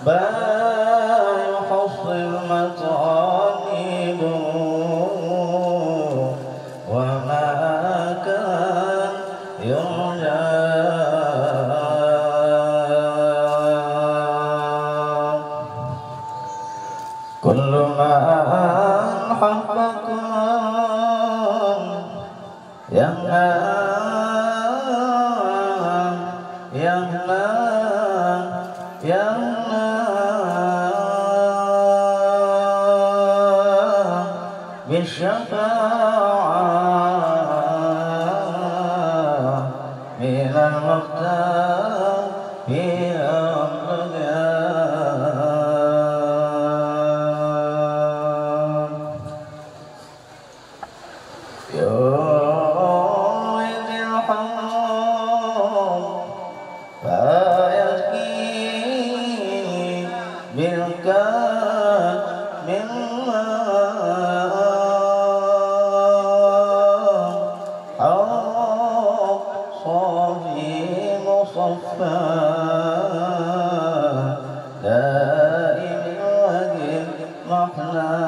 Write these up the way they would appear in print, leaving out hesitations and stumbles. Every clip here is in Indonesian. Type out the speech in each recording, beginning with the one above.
بل يحصل مطالبه وما كان يرجى كل من حبكم ينام ينام ينام بالشفاعة من المختار في الدنيا يورد الحرام فيسقي بالكاس من ماء صافي مصفى دائم الوجه محلى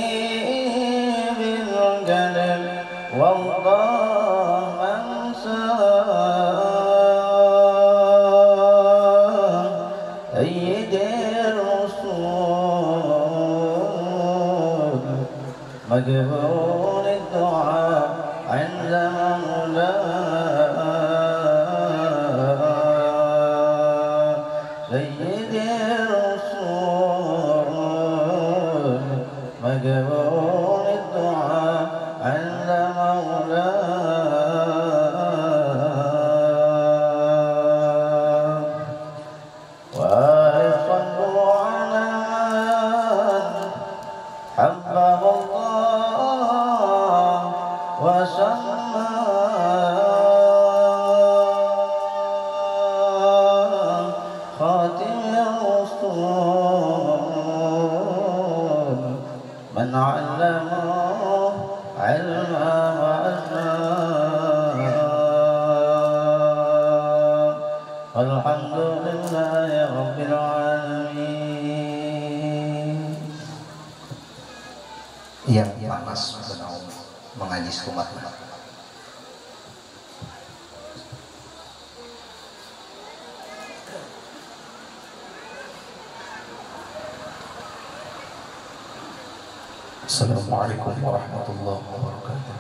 حبيب القلب والله من سام سيد الرسول مقبول الدعاء عند مولاه سيد الرسول مقبول الدعاء عند مولاه ويصلوا على من حبه الله وسماه خاتم الرسول من علمه علما وأسماء الحمد لله رب العالمين. Yang panas menaung mengaji sumat. Assalamualaikum warahmatullahi wabarakatuh.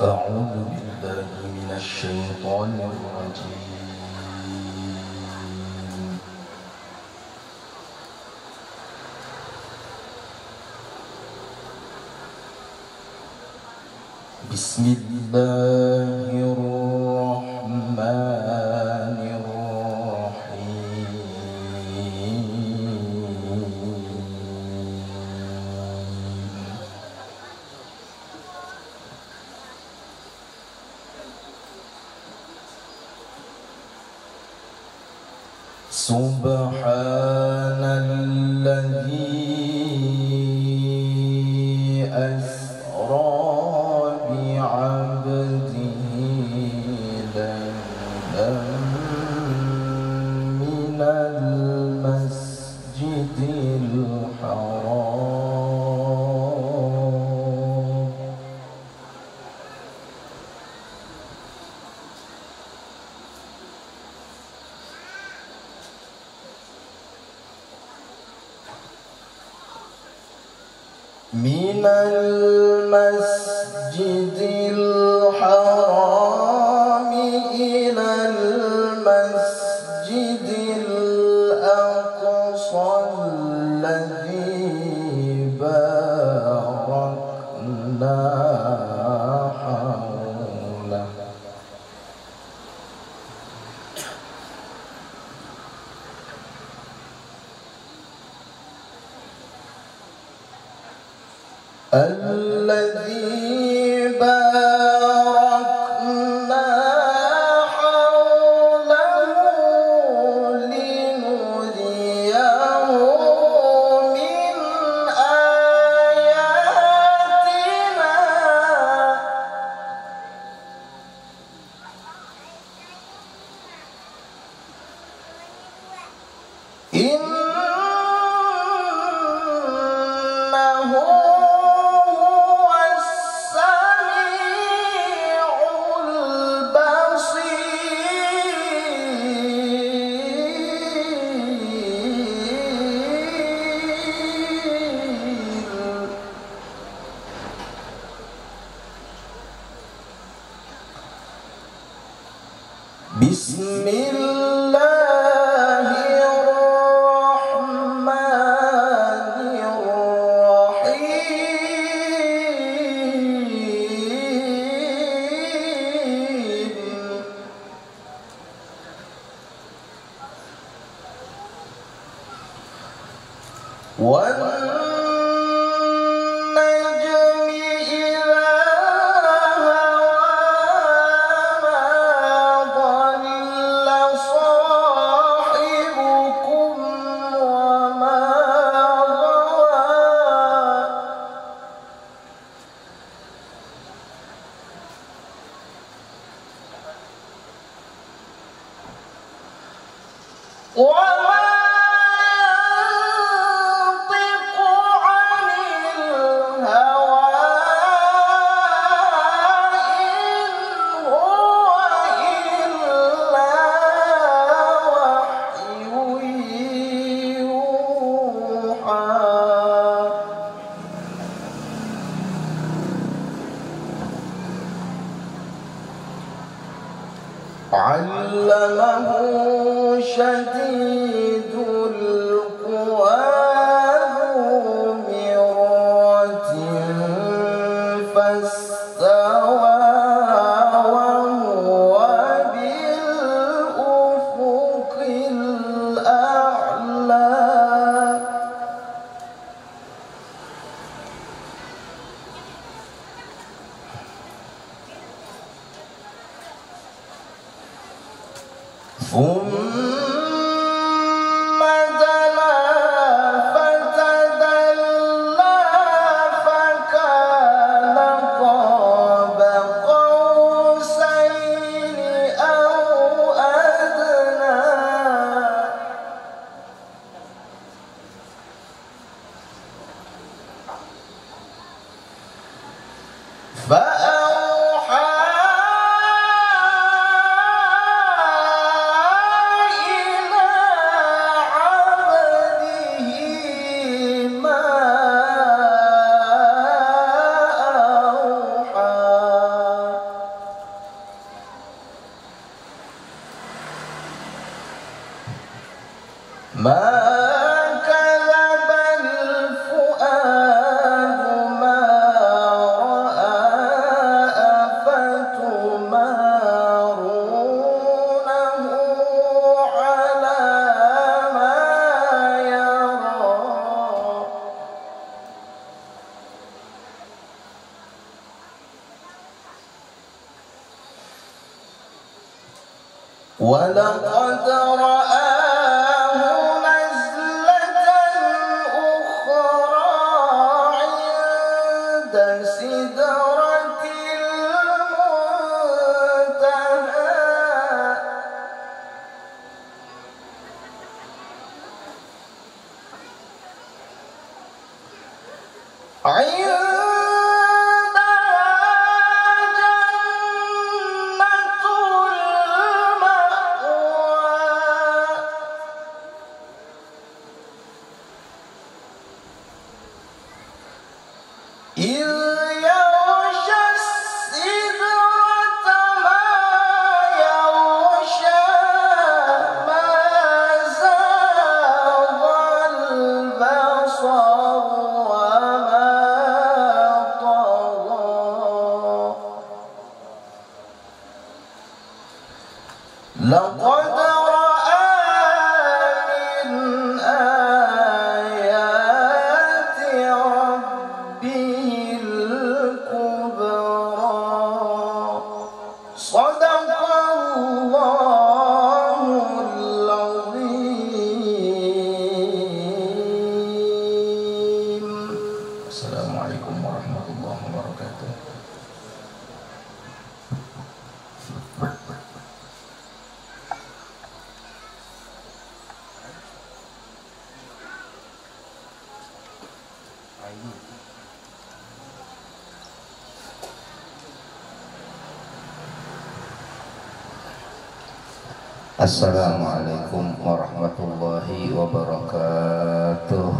أعوذ بالله من الشيطان الرجيم. بسم الله الرحمن الرحيم. سبحان الذي أسرى بعبده ليلا من المسجد الحرام من المسجد الحرام إلى المسجد الأقصى الذي باركنا حوله الذي باركنا ولقد رآه نزلة أخرى عند سدرة المنتهى لقد رأى من آيات ربه الكبرى صدق الله العظيم. السلام عليكم ورحمة الله وبركاته. Assalamualaikum warahmatullahi wabarakatuh.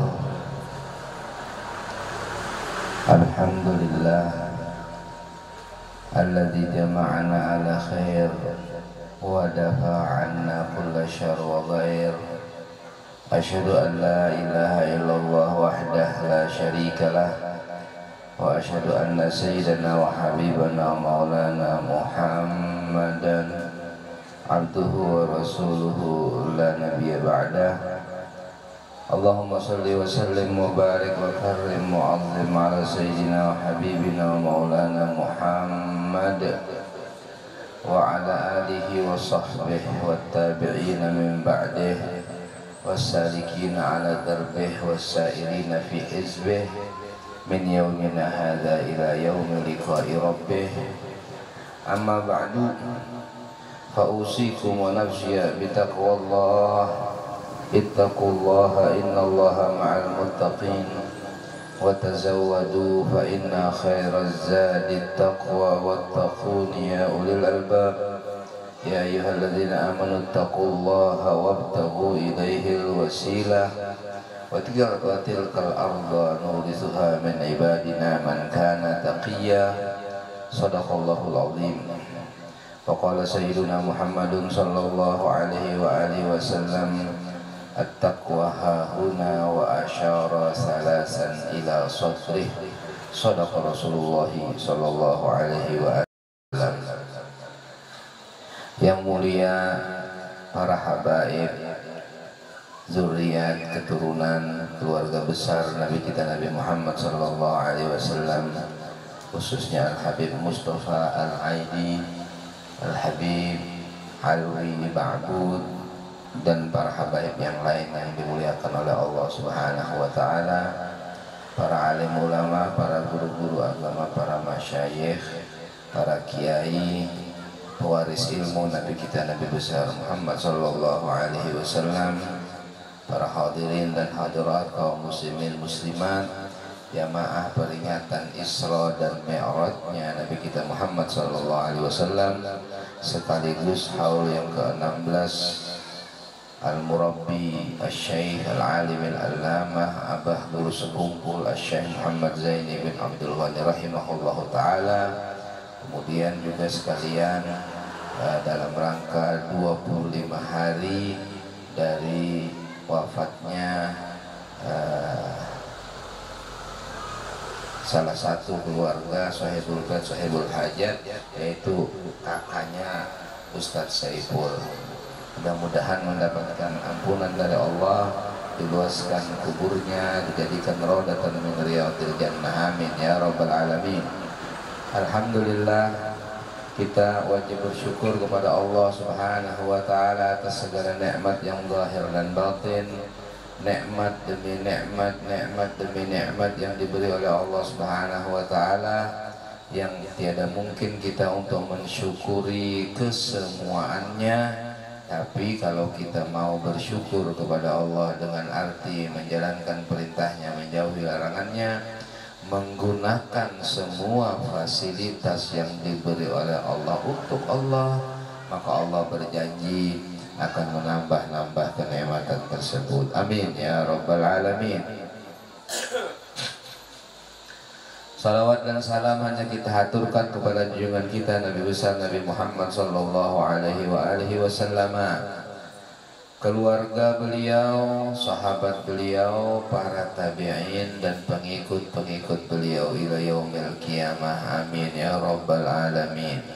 Alhamdulillah alladzi jama'ana ala khair ودفع عنا كل شر وضير. أشهد أن لا إله إلا الله وحده لا شريك له، وأشهد أن سيدنا وحبيبنا مولانا محمدا عبده ورسوله لا نبي بعده. اللهم صل وسلم وبارك وكرم وعظم على سيدنا وحبيبنا ومولانا محمد وعلى آله وصحبه والتابعين من بعده والسالكين على دربه والسائرين في حزبه من يومنا هذا إلى يوم لقاء ربه. أما بعد فأوصيكم ونفسي بتقوى الله. اتقوا الله إن الله مع المتقين وتزودوا فإن خير الزاد التقوى واتقون يا أولي الألباب. يا أيها الذين آمنوا اتقوا الله وابتغوا إليه الوسيلة وتلك الأرض نورثها من عبادنا من كان تقيا. صدق الله العظيم. فقال سيدنا محمد صلى الله عليه وآله وسلم التقوى هاهنا وأشار ثلاثا إلى صدره. صدق رسول الله صلى الله عليه وسلم. Yang mulia para habaib, zuriat, keturunan, keluarga besar Nabi kita Nabi Muhammad sallallahu alaihi wasallam, khususnya Al-Habib Mustafa Al-Aidi, Al-Habib Alwi Ba'bud, dan para habaib yang lain yang dimuliakan oleh Allah Subhanahu wa taala, para alim ulama, para guru-guru agama, para masyayikh, para kiai, pewaris ilmu Nabi kita Nabi besar Muhammad sallallahu alaihi wasallam, para hadirin dan hadirat kaum muslimin muslimat, jamaah peringatan Isra dan Mi'rajnya Nabi kita Muhammad sallallahu alaihi wasallam, sekaligus haul yang ke-16 Al-Murabbi Al-Syeikh Al-Alim Al-Allamah Abah Guru Sekumpul Al-Syeikh Muhammad Zaini bin Abdul Ghani rahimahullahu ta'ala. Kemudian juga sekalian dalam rangka 25 hari dari wafatnya salah satu keluarga sahibul hajat, yaitu kakaknya Ustadz Saiful. Mudah-mudahan mendapatkan ampunan dari Allah, diluaskan kuburnya, dijadikan raudhatan min riyadil jannah, amin ya rabbal alamin. Alhamdulillah, kita wajib bersyukur kepada Allah Subhanahu wa taala atas segala nikmat yang zahir dan batin, nikmat demi nikmat, nikmat demi nikmat yang diberi oleh Allah Subhanahu wa taala, yang tiada mungkin kita untuk mensyukuri kesemuaannya. Tapi kalau kita mau bersyukur kepada Allah dengan arti menjalankan perintahnya, menjauhi larangannya, menggunakan semua fasilitas yang diberi oleh Allah untuk Allah, maka Allah berjanji akan menambah-nambah kenikmatan tersebut. Amin ya rabbal alamin. Salawat dan salam hanya kita haturkan kepada junjungan kita Nabi besar Nabi Muhammad sallallahu alaihi wasallam, keluarga beliau, sahabat beliau, para tabi'in dan pengikut-pengikut beliau ila yaumil qiyamah. Amin ya rabbal alamin.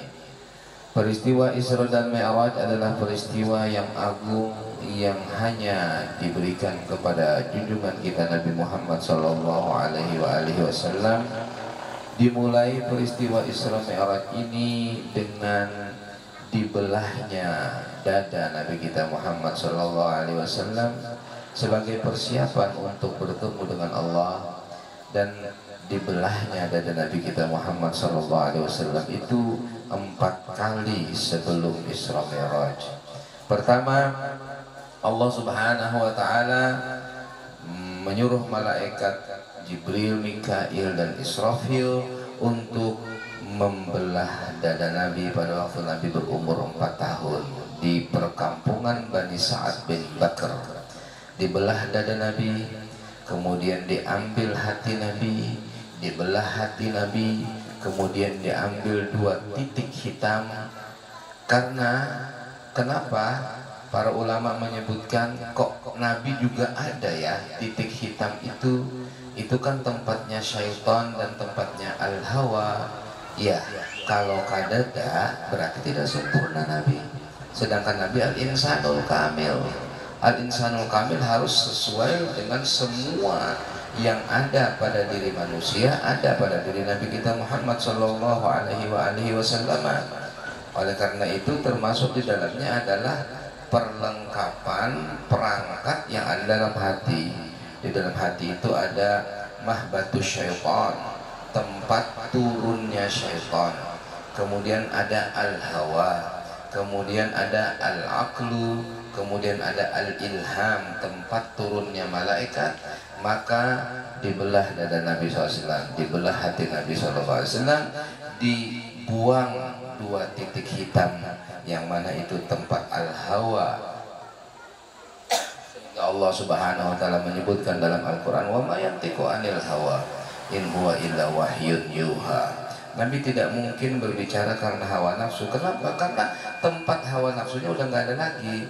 Peristiwa Isra dan Mi'raj adalah peristiwa yang agung yang hanya diberikan kepada junjungan kita Nabi Muhammad sallallahu alaihi wasallam. Dimulai peristiwa Isra Mi'raj ini dengan dibelahnya dada Nabi kita Muhammad sallallahu alaihi wasallam sebagai persiapan untuk bertemu dengan Allah, dan dibelahnya dada Nabi kita Muhammad sallallahu alaihi wasallam itu 4 kali sebelum Isra Mi'raj. Pertama, Allah Subhanahu wa taala menyuruh malaikat Jibril, Mikail dan Israfil untuk membelah dada Nabi pada waktu Nabi berumur 4 tahun di perkampungan Bani Sa'ad bin Bakr. Dibelah dada Nabi, kemudian diambil hati Nabi, dibelah hati Nabi, kemudian diambil 2 titik hitam, karena Kenapa? Para ulama menyebutkan kok Nabi juga ada ya titik hitam itu kan tempatnya syaitan dan tempatnya al-hawa. Ya, kalau kadada berarti tidak sempurna Nabi. Sedangkan Nabi al-insanul kamil. Al-insanul kamil harus sesuai dengan semua yang ada pada diri manusia, ada pada diri Nabi kita Muhammad sallallahu alaihi wasallam. Oleh karena itu termasuk di dalamnya adalah perlengkapan perangkat yang ada dalam hati. Di dalam hati itu ada mahbatus syaitan, tempat turunnya syaitan. Kemudian ada al-hawa, kemudian ada al-aqlu, kemudian ada al-ilham, tempat turunnya malaikat. Maka dibelah dada Nabi SAW, dibelah hati Nabi SAW, dibuang dua titik hitam, yang mana itu tempat al-hawa. Allah Subhanahu wa taala menyebutkan dalam Al-Qur'an, "Wa ma yantiqu 'anil hawa in huwa illa wahyun yuha." Nabi tidak mungkin berbicara karena hawa nafsu. Kenapa? Karena tempat hawa nafsunya udah nggak ada lagi.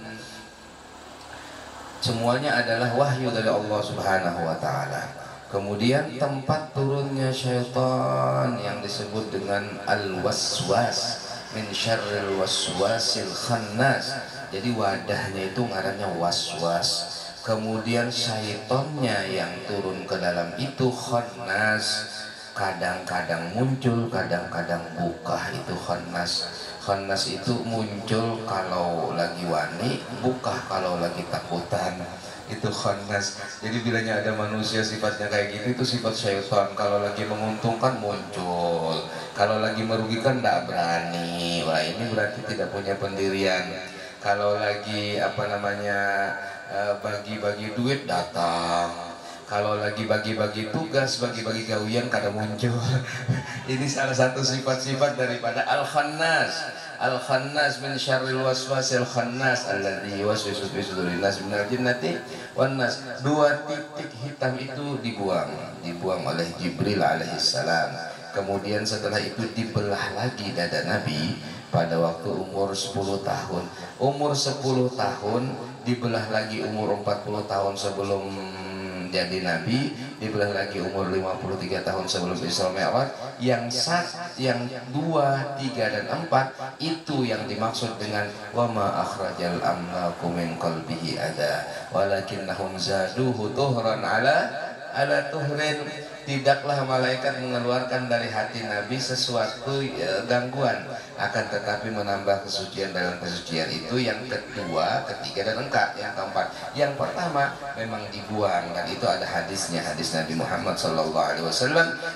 Semuanya adalah wahyu dari Allah Subhanahu wa taala. Kemudian tempat turunnya syaitan yang disebut dengan al-waswas, min syarril waswasil khannas. Jadi wadahnya itu ngarannya waswas. Kemudian syaitannya yang turun ke dalam itu khannas. Kadang-kadang muncul, kadang-kadang buka, itu khannas. Khannas itu muncul kalau lagi wani, buka kalau lagi takutan. Itu khannas. Jadi bilanya ada manusia sifatnya kayak gitu, itu sifat syaitan. Kalau lagi menguntungkan muncul, kalau lagi merugikan tidak berani. Wah, ini berarti tidak punya pendirian. Kalau lagi bagi-bagi duit datang. Kalau lagi bagi-bagi tugas, bagi-bagi gawian kada muncul. Ini salah satu sifat-sifat daripada al-khannas. Al-khannas min syarril waswasil khannas alladzi yuwaswisu fi sudurin nas minal jinnati wan nas. Dua titik hitam itu dibuang oleh Jibril alaihissalam. Kemudian setelah itu dibelah lagi dada Nabi pada waktu umur 10 tahun. Umur 10 tahun dibelah lagi umur 40 tahun sebelum jadi Nabi, dibelah lagi umur 53 tahun sebelum Isra Mi'raj. Yang 2, 3 dan 4 itu yang dimaksud dengan wa ma akhrajal amlaku min qalbihi ada walakinnahum zaduhu tuhran ala tuhrin. Tidaklah malaikat mengeluarkan dari hati Nabi sesuatu gangguan, akan tetapi menambah kesucian dalam kesucian itu. Yang kedua, ketiga dan yang keempat. Yang pertama memang dibuang, dan itu ada hadisnya, hadis Nabi Muhammad SAW,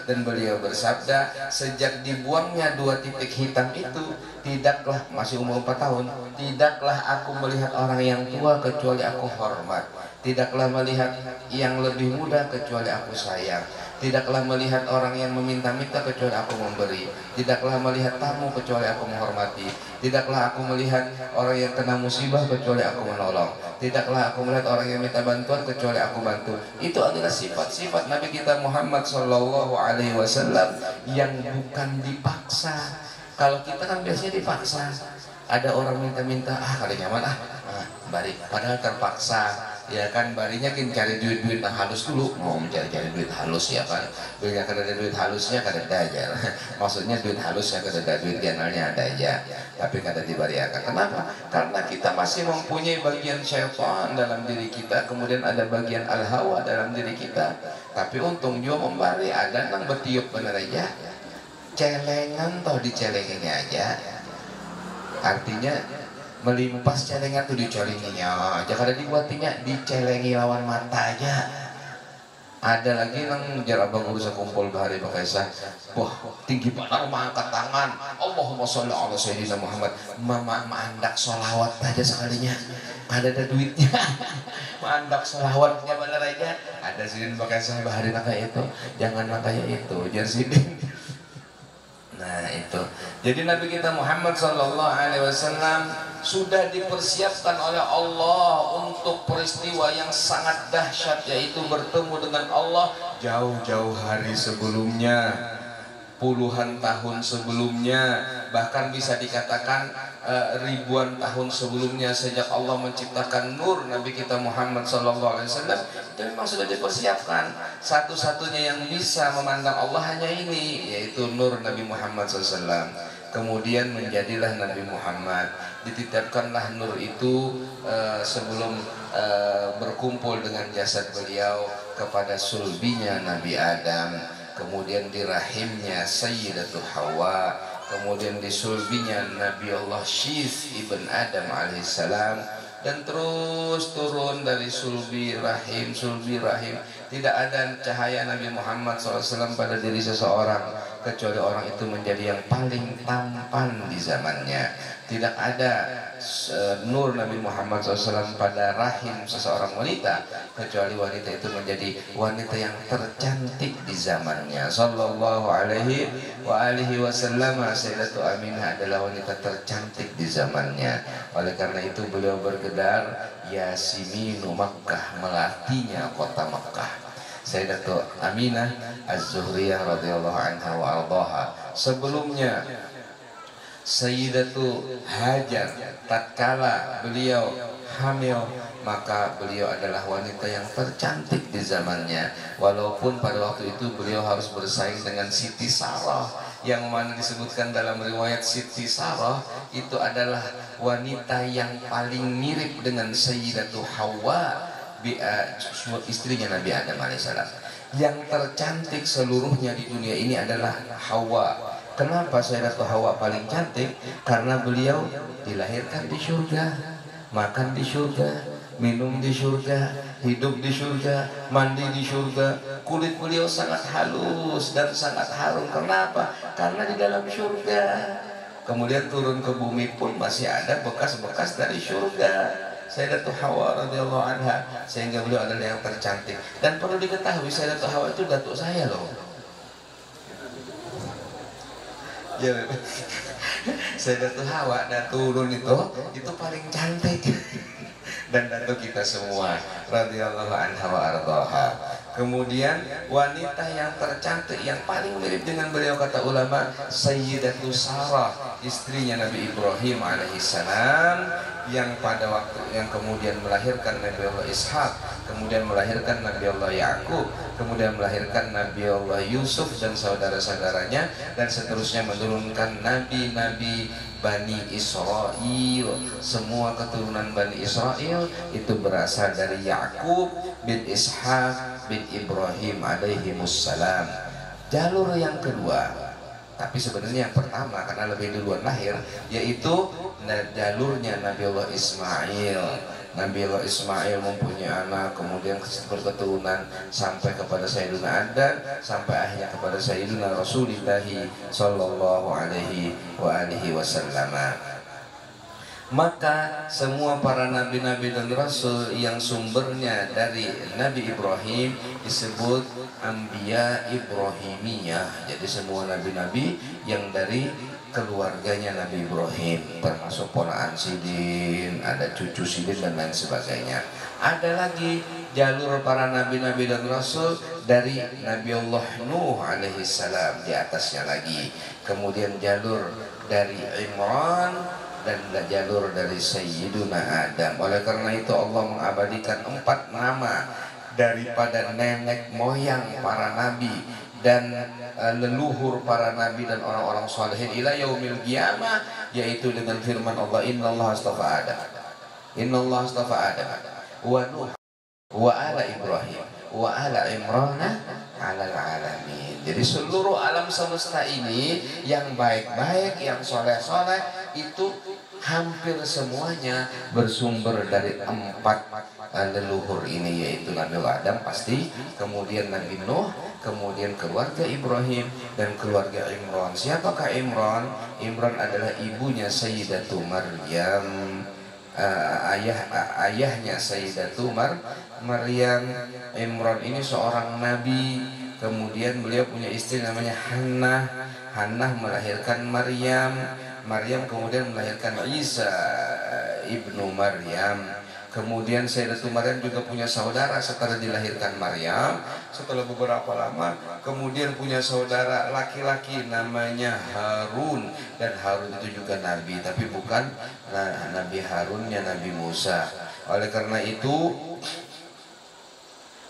dan beliau bersabda, sejak dibuangnya dua titik hitam itu, tidaklah, masih umur 4 tahun, tidaklah aku melihat orang yang tua kecuali aku hormat, tidaklah melihat yang lebih muda kecuali aku sayang, tidaklah melihat orang yang meminta-minta kecuali aku memberi, tidaklah melihat tamu kecuali aku menghormati, tidaklah aku melihat orang yang kena musibah kecuali aku menolong, tidaklah aku melihat orang yang minta bantuan kecuali aku bantu. Itu adalah sifat-sifat Nabi kita Muhammad SAW yang bukan dipaksa. Kalau kita kan biasanya dipaksa. Ada orang minta-minta, kada nyaman bari, padahal terpaksa. Ya kan, barinya kan cari duit halus dulu, mau mencari duit halus ya kan. Bila kada ada duit halusnya kada ada aja. Maksudnya duit halusnya kada ada, duit generalnya ada aja, tapi kada dibariakan. Kenapa? Karena kita masih mempunyai bagian syaitan dalam diri kita, kemudian ada bagian al-hawa dalam diri kita. Tapi untung juga membari, ada nang betiup bener aja. Celengan toh dicelengin aja. Artinya melimpas celengan tuh dicelenginya aja, kada dibuatinya dicelengi lawan mata aja. Ada lagi nang jarang urusan kumpul bahari pakai sah, wah tinggi pada mengangkat tangan, Allahumma sholli ala sayyidina Muhammad, mandak sholawat aja sekalinya, kada ada duitnya. Mandak sholawatnya bener aja. Ada sidin pakai sah bahari kayak itu, jangan kayak itu, jangan sidin. Nah itu, jadi Nabi kita Muhammad SAW sudah dipersiapkan oleh Allah untuk peristiwa yang sangat dahsyat, yaitu bertemu dengan Allah jauh-jauh hari sebelumnya. puluhan tahun sebelumnya, bahkan bisa dikatakan ribuan tahun sebelumnya sejak Allah menciptakan nur Nabi kita Muhammad SAW, itu memang sudah dipersiapkan. Satu-satunya yang bisa memandang Allah hanya ini, yaitu nur Nabi Muhammad SAW. Kemudian menjadilah Nabi Muhammad, dititipkanlah nur itu sebelum berkumpul dengan jasad beliau kepada sulbinya Nabi Adam, kemudian di rahimnya Sayyidatu Hawa, kemudian di sulbinya Nabi Allah Syith ibn Adam alaihissalam, dan terus turun dari sulbi rahim. Tidak ada cahaya Nabi Muhammad SAW pada diri seseorang kecuali orang itu menjadi yang paling tampan di zamannya. Tidak ada nur Nabi Muhammad SAW pada rahim seseorang wanita kecuali wanita itu menjadi wanita yang tercantik di zamannya. Sallallahu alaihi wa alihi wasallam, Sayyidatu Aminah adalah wanita tercantik di zamannya. Oleh karena itu beliau bergelar Yasiminu Makkah, melatinya kota Makkah. Sayyidatu Aminah Az-Zuhriyah radhiyallahu anha wa ardhaha. Sebelumnya Sayyidatu Hajar, tatkala beliau hamil, maka beliau adalah wanita yang tercantik di zamannya. Walaupun pada waktu itu beliau harus bersaing dengan Siti Sarah, yang mana disebutkan dalam riwayat Siti Sarah itu adalah wanita yang paling mirip dengan Sayyidatu Hawa, istrinya Nabi Adam alaihissalam. Yang tercantik seluruhnya di dunia ini adalah Hawa. Kenapa Sayyidatu Hawa paling cantik? Karena beliau dilahirkan di surga, makan di surga, minum di surga, hidup di surga, mandi di surga. Kulit beliau sangat halus dan sangat harum. Kenapa? Karena di dalam surga. Kemudian turun ke bumi pun masih ada bekas-bekas dari surga Sayyidatu Hawa radhiyallahu anha, sehingga beliau adalah yang tercantik. Dan perlu diketahui Sayyidatu Hawa itu datuk saya loh. Ya, Sayyidatu Hawa dan turun itu paling cantik dan datuk kita semua radhiyallahu anha wa ardhaha. Kemudian wanita yang tercantik yang paling mirip dengan beliau, kata ulama, Sayyidatu Sarah, istrinya Nabi Ibrahim alaihissalam, yang pada waktu yang kemudian melahirkan Nabi Allah Ishak, kemudian melahirkan Nabi Allah Yakub, kemudian melahirkan Nabi Allah Yusuf dan saudara-saudaranya, dan seterusnya menurunkan nabi-nabi Bani Israel. Semua keturunan Bani Israel itu berasal dari Yakub bin Ishak bin Ibrahim alaihimussalam. Jalur yang kedua, tapi sebenarnya yang pertama karena lebih duluan lahir, yaitu jalurnya Nabi Allah Ismail. Nabi Allah Ismail mempunyai anak, kemudian berketurunan sampai kepada Sayyidina Adam, sampai akhirnya kepada Sayyidina Rasulullah sallallahu alaihi wa alihi wasallam. Maka semua para nabi-nabi dan rasul yang sumbernya dari Nabi Ibrahim disebut Anbiya Ibrahimiyah. Jadi semua nabi-nabi yang dari keluarganya Nabi Ibrahim, termasuk ponakan Sidin, ada cucu Sidin dan lain sebagainya. Ada lagi jalur para nabi-nabi dan rasul dari Nabi Allah Nuh alaihissalam, di atasnya lagi. Kemudian jalur dari Imran dan jalur dari Sayyiduna Adam. Oleh karena itu Allah mengabadikan 4 nama daripada nenek moyang para nabi dan leluhur para nabi dan orang-orang salihin ila yaumil qiyamah, yaitu dengan firman Allah, innallaha astafa Adam, innallaha astafa Adam wa Nuh wa ala Ibrahim wa ala Imran alal alamin. Jadi seluruh alam semesta ini yang baik-baik, yang soleh-soleh itu hampir semuanya bersumber dari 4 leluhur ini, yaitu Nabi Adam pasti, kemudian Nabi Nuh, kemudian keluarga Ibrahim dan keluarga Imran. Siapakah Imran? Imran adalah ibunya Sayyidatu Maryam, ayahnya Sayyidatu Maryam. Imran ini seorang nabi, kemudian beliau punya istri namanya Hannah. Hannah melahirkan Maryam. Maryam kemudian melahirkan Isa ibnu Maryam. Kemudian Sayyidatul Maryam juga punya saudara setelah dilahirkan Maryam. Setelah beberapa lama kemudian punya saudara laki-laki namanya Harun. Dan Harun itu juga nabi, tapi bukan Nabi Harunnya Nabi Musa. Oleh karena itu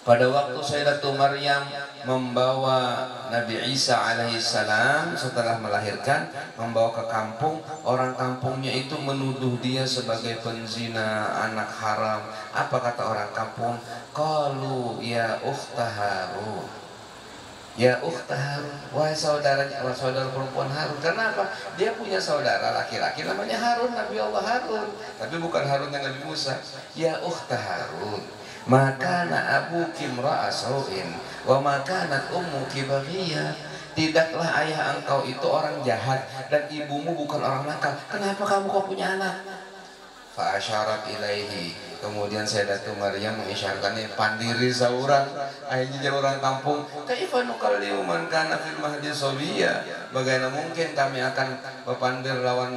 pada waktu Sayyidatul Maryam membawa Nabi Isa alaihissalam setelah melahirkan, membawa ke kampung, orang kampungnya itu menuduh dia sebagai penzina, anak haram. Apa kata orang kampung? Qalu ya ukhta Harun, ya ukhta Harun, wahai saudara perempuan Harun. Kenapa? Dia punya saudara laki-laki namanya Harun, Nabi Allah Harun, tapi bukan Harun yang Nabi Musa. Ya ukhta Harun, maka abuki imra'a sau'in wa makanat ummuki baghiyah. Tidaklah ayah engkau itu orang jahat dan ibumu bukan orang nakal. Kenapa kamu kok punya anak? Fa asyarat ilaihi. Kemudian Sayyidatul Maryam mengisyaratkannya, pandiri seorang. Akhirnya dia orang kampung. Kaifa nukallimu man kana fil mahdi sabiyya? Bagaimana mungkin kami akan berpandir lawan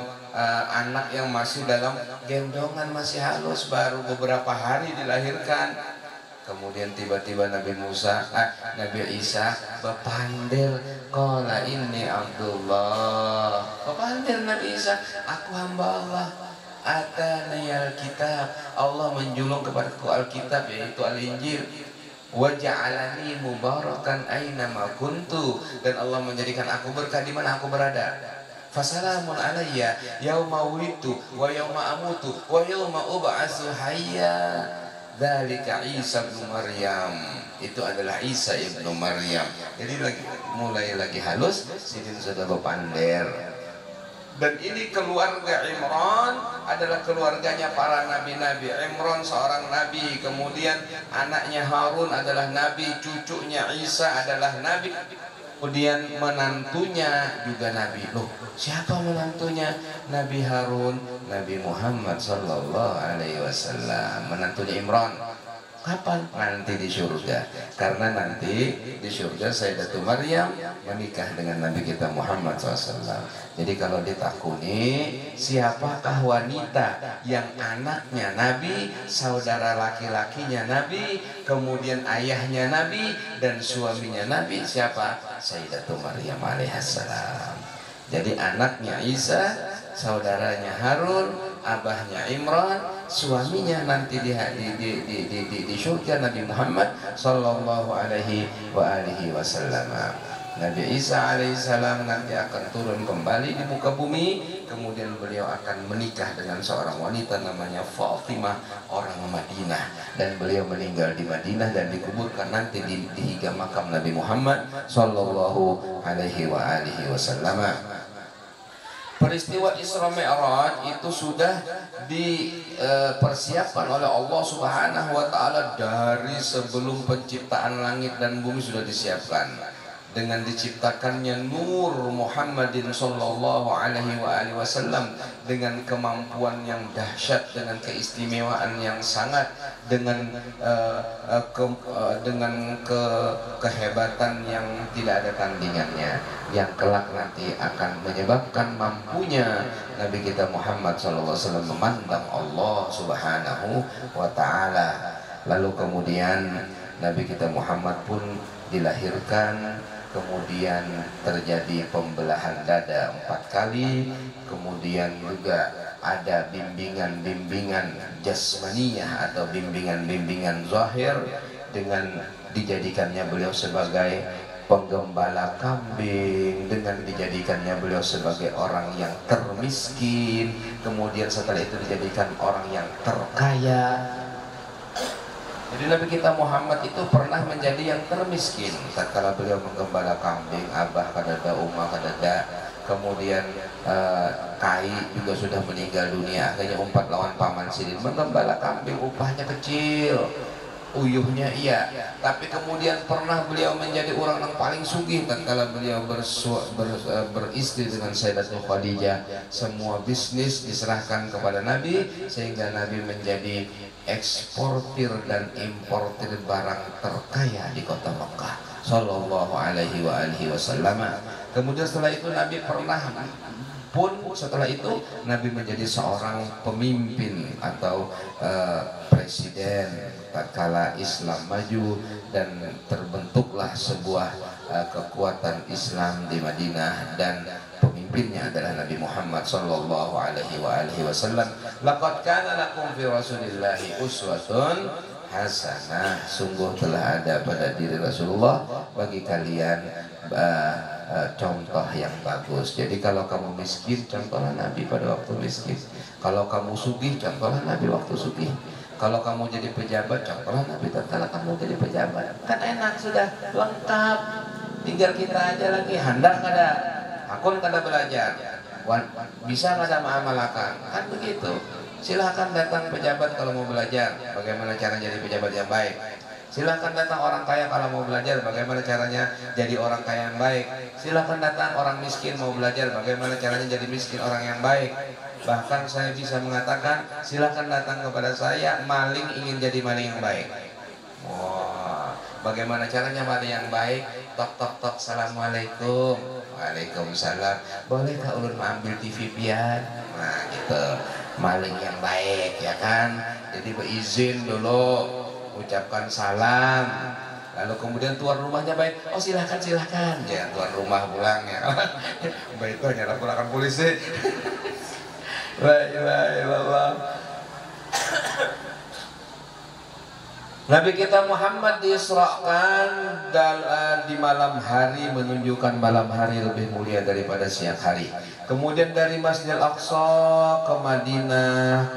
anak yang masih dalam gendongan, masih halus, baru beberapa hari dilahirkan. Kemudian tiba-tiba Nabi Isa berpandir, qala inni Abdullah. Berpandir Nabi Isa, aku hamba Allah. Ataniyal kitab, Allah menjulung kepadaku Alkitab, yaitu Al-Injil. Wa ja'alani mubarakan aina ma kuntu, dan Allah menjadikan aku berkah di mana aku berada. Fasalamun alayya yauma wulidtu wa yauma amutu wa yauma ub'atsu hayya. Dzalika Isa bin Maryam. Itu adalah Isa ibnu Maryam. Jadi mulai lagi halus, sidin sudah berpandir. Dan ini keluarga Imran adalah keluarganya para nabi-nabi. Imran seorang nabi, kemudian anaknya Harun adalah nabi, cucunya Isa adalah nabi, kemudian menantunya juga nabi. Loh, siapa menantunya? Nabi Harun, Nabi Muhammad sallallahu alaihi wasallam, menantunya Imran. Kapan? Nanti di surga. Karena nanti di surga Sayyidatul Maryam menikah dengan Nabi kita Muhammad SAW. Jadi kalau ditakuni, siapakah wanita yang anaknya Nabi, saudara laki-lakinya Nabi, kemudian ayahnya Nabi, dan suaminya Nabi? Siapa? Sayyidatul Maryam alaihissalam. Jadi anaknya Isa, saudaranya Harun, abahnya Imran, suaminya nanti di surga Nabi Muhammad sallallahu alaihi wasallam. Nabi Isa alaihissalam nanti akan turun kembali di muka bumi, kemudian beliau akan menikah dengan seorang wanita namanya Fatimah, orang Madinah, dan beliau meninggal di Madinah dan dikuburkan nanti di higa makam Nabi Muhammad sallallahu alaihi wasallam. Peristiwa Isra Mi'raj itu sudah dipersiapkan oleh Allah Subhanahu wa taala dari sebelum penciptaan langit dan bumi, sudah disiapkan. Dengan diciptakannya Nur Muhammadin sallallahu alaihi wasallam dengan kemampuan yang dahsyat, dengan keistimewaan yang sangat, dengan kehebatan yang tidak ada tandingannya, yang kelak nanti akan menyebabkan mampunya Nabi kita Muhammad sallallahu alaihi wasallam memandang Allah Subhanahu wa taala. Lalu kemudian Nabi kita Muhammad pun dilahirkan. Kemudian terjadi pembelahan dada 4 kali. Kemudian juga ada bimbingan-bimbingan jasmaniyah atau bimbingan-bimbingan zahir, dengan dijadikannya beliau sebagai penggembala kambing, dengan dijadikannya beliau sebagai orang yang termiskin, kemudian setelah itu dijadikan orang yang terkaya. Jadi Nabi kita Muhammad itu pernah menjadi yang termiskin tatkala beliau menggembala kambing, abah kadada, umah kadada. Kemudian Kai juga sudah meninggal dunia, akhirnya umpat lawan paman Sidin menggembala kambing, upahnya kecil, uyuhnya iya. Tapi kemudian pernah beliau menjadi orang yang paling sugih tatkala beliau beristri dengan Sayyidatul Khadijah. Semua bisnis diserahkan kepada Nabi, sehingga Nabi menjadi eksportir dan importir barang terkaya di kota Mekah sallallahu alaihi wasallam. Kemudian setelah itu Nabi pernah pun setelah itu Nabi menjadi seorang pemimpin atau presiden tatkala Islam maju dan terbentuklah sebuah kekuatan Islam di Madinah, dan pemimpinnya adalah Nabi Muhammad sallallahu alaihi wasallam. Laqad kana lakum fi Rasulillahi uswatun hasanah, sungguh telah ada pada diri Rasulullah bagi kalian contoh yang bagus. Jadi kalau kamu miskin, contohlah Nabi pada waktu miskin. Kalau kamu sugih, contohlah Nabi waktu sugih. Kalau kamu jadi pejabat, contohlah Nabi tatkala kamu jadi pejabat. Kan enak, sudah lengkap. Tinggal kita aja lagi handal kada, akun kada belajar, bisa kada mengamalkan, kan begitu. Silahkan datang pejabat kalau mau belajar bagaimana cara jadi pejabat yang baik. Silahkan datang orang kaya kalau mau belajar bagaimana caranya jadi orang kaya yang baik. Silahkan datang orang miskin mau belajar bagaimana caranya jadi miskin orang yang baik. Bahkan saya bisa mengatakan, silahkan datang kepada saya maling ingin jadi maling yang baik. Wah, bagaimana caranya maling yang baik? Tok tok tok, assalamualaikum. Waalaikumsalam. Bolehkah ulun mengambil TV pian? Nah gitu, maling yang baik ya kan. Jadi berizin dulu, ucapkan salam, lalu kemudian tuan rumahnya baik, oh silahkan silahkan, jangan tuan rumah pulang ya. Baik itu hanya laporan polisi. La ilaha illallah. Nabi kita Muhammad diisrakan di malam hari, menunjukkan malam hari lebih mulia daripada siang hari. Kemudian dari Masjidil Aqsa ke Madinah,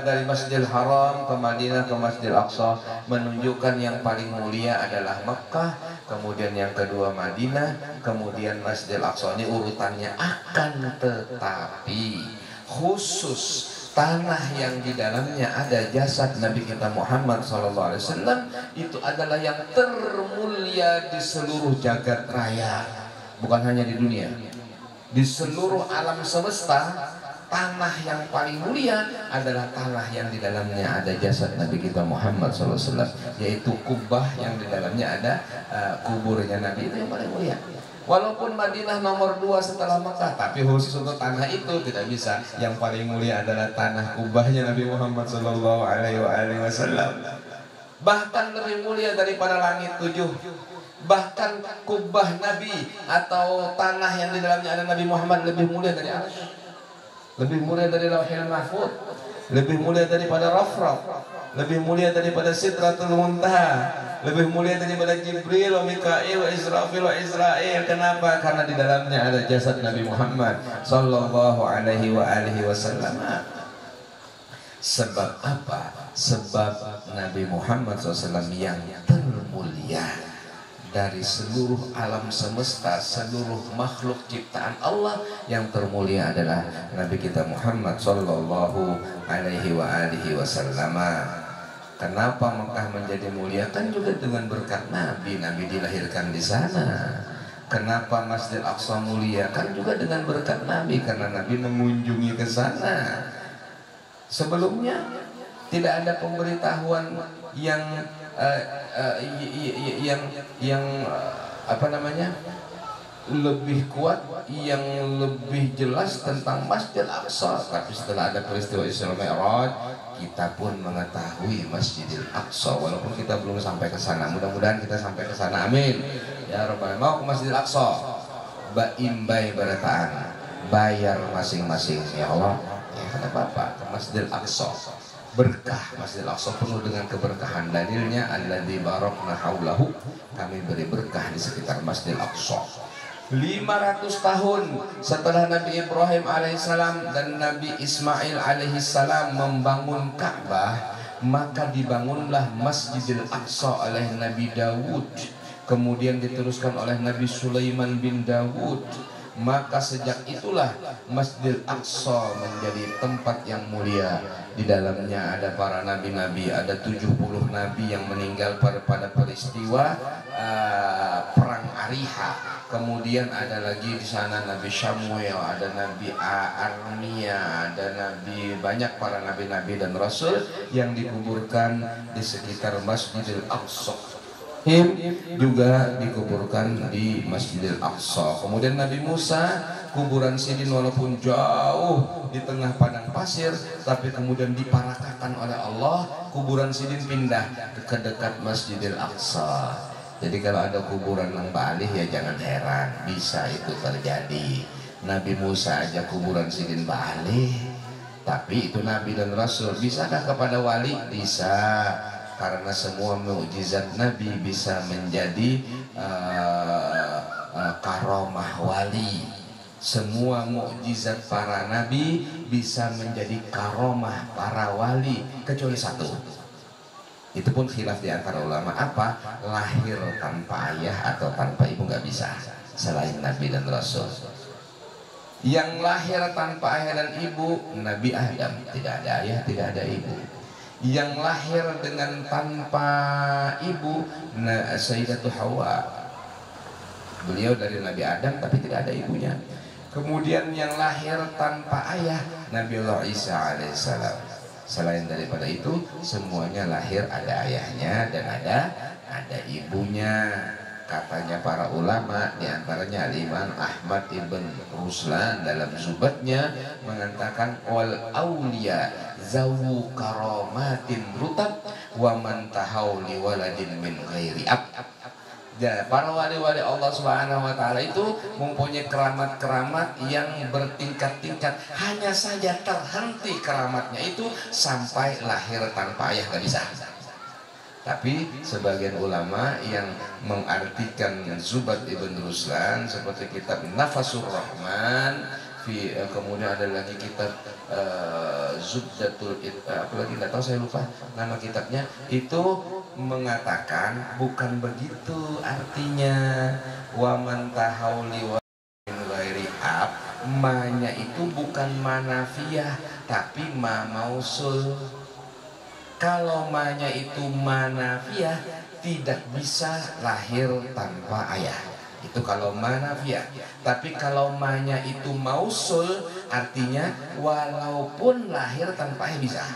dari Masjidil Haram ke Madinah ke Masjidil Aqsa, menunjukkan yang paling mulia adalah Mekah, kemudian yang kedua Madinah, kemudian Masjidil Aqsa. Ini urutannya, akan tetapi khusus tanah yang di dalamnya ada jasad Nabi kita Muhammad SAW itu adalah yang termulia di seluruh jagat raya, bukan hanya di dunia, di seluruh alam semesta. Tanah yang paling mulia adalah tanah yang di dalamnya ada jasad Nabi kita Muhammad SAW, yaitu Kubah yang di dalamnya ada kuburnya Nabi, itu yang paling mulia. Walaupun Madinah nomor 2 setelah Makkah, tapi khusus untuk tanah itu tidak bisa. Yang paling mulia adalah tanah kubahnya Nabi Muhammad SAW. Bahkan lebih mulia daripada langit 7. Bahkan kubah Nabi atau tanah yang di dalamnya ada Nabi Muhammad lebih mulia dari Arsy, lebih mulia dari Lauhil Mahfuz, lebih mulia daripada Rafraf, lebih mulia daripada Sidratul Muntaha, lebih mulia daripada Jibril, Mikail, Israfil, Israel. Kenapa? Karena di dalamnya ada jasad Nabi Muhammad sallallahu alaihi wasallam. Sebab apa? Sebab Nabi Muhammad SAW yang termulia dari seluruh alam semesta, seluruh makhluk ciptaan Allah, yang termulia adalah Nabi kita Muhammad sallallahu alaihi wasallam. Kenapa Mekah menjadi mulia? Kan juga dengan berkat Nabi. Nabi dilahirkan di sana. Kenapa Masjidil Aqsa mulia? Kan juga dengan berkat Nabi, karena Nabi mengunjungi ke sana. Sebelumnya tidak ada pemberitahuan yang apa namanya, lebih kuat, yang lebih jelas tentang Masjidil Aqsa. Tapi setelah ada peristiwa Isra Mi'raj, kita pun mengetahui Masjidil Aqsa, walaupun kita belum sampai ke sana. Mudah-mudahan kita sampai ke sana, amin ya rabbal. Mau ke Masjidil Aqsa, imbai berataan, bayar masing-masing ya Allah, ya kan apa-apa. Ke Masjidil Aqsa, berkah Masjidil Aqsa penuh dengan keberkahan. Dalilnya alladzi barakna haulahu, kami beri berkah di sekitar Masjidil Aqsa. 500 tahun setelah Nabi Ibrahim alaihissalam dan Nabi Ismail alaihissalam membangun Ka'bah, maka dibangunlah Masjidil Aqsa oleh Nabi Dawud, kemudian diteruskan oleh Nabi Sulaiman bin Dawud. Maka sejak itulah Masjidil Aqsa menjadi tempat yang mulia. Di dalamnya ada para nabi-nabi, ada 70 nabi yang meninggal pada peristiwa perang Ariha. Kemudian ada lagi di sana Nabi Samuel, ada Nabi Armia, ada nabi, banyak para nabi-nabi dan rasul yang dikuburkan di sekitar Masjidil Aqsa. Juga dikuburkan di Masjidil Aqsa. Kemudian Nabi Musa kuburan Sidin walaupun jauh di tengah padang pasir, tapi kemudian diparakakan oleh Allah, kuburan Sidin pindah ke dekat Masjidil Aqsa. Jadi kalau ada kuburan yang balik ya jangan heran, bisa itu terjadi. Nabi Musa aja kuburan Sidin balik, tapi itu Nabi dan Rasul. Bisakah kepada wali? Bisa, karena semua mukjizat Nabi bisa menjadi karomah wali. Semua mukjizat para Nabi bisa menjadi karomah para wali, kecuali satu. Itu pun khilaf di antara ulama, apa? Lahir tanpa ayah atau tanpa ibu nggak bisa, selain Nabi dan Rasul. Yang lahir tanpa ayah dan ibu, Nabi Adam, tidak ada ayah, tidak ada ibu. Yang lahir dengan tanpa ibu, Sayyidatu Hawa, beliau dari Nabi Adam tapi tidak ada ibunya. Kemudian yang lahir tanpa ayah, Nabiullah Isa alaihissalam. Selain daripada itu, semuanya lahir ada ayahnya dan ada ibunya. Katanya para ulama, diantaranya Imam Ahmad ibn Ruslan dalam Zubatnya mengatakan wal aulia zawu karomatin rutab wa man tahawli waladin min ghairi ab. Ya, para wali-wali Allah Subhanahu wa taala itu mempunyai keramat-keramat yang bertingkat-tingkat. Hanya saja terhenti keramatnya itu sampai lahir tanpa ayah, gak bisa. Tapi sebagian ulama yang mengartikan Zubat ibn Ruslan seperti kitab Nafasur Rahman, kemudian ada lagi kitab Zubdatul apa lagi nggak tahu, saya lupa nama kitabnya, itu mengatakan bukan begitu artinya. Waman tahawli wa min ghairi ab, ma-nya itu bukan manafiyah tapi ma mausul. Kalau ma-nya itu manafiyah tidak bisa lahir tanpa ayah, itu kalau manafiyah. Tapi kalau ma-nya itu mausul, artinya walaupun lahir tanpa ayah bisa.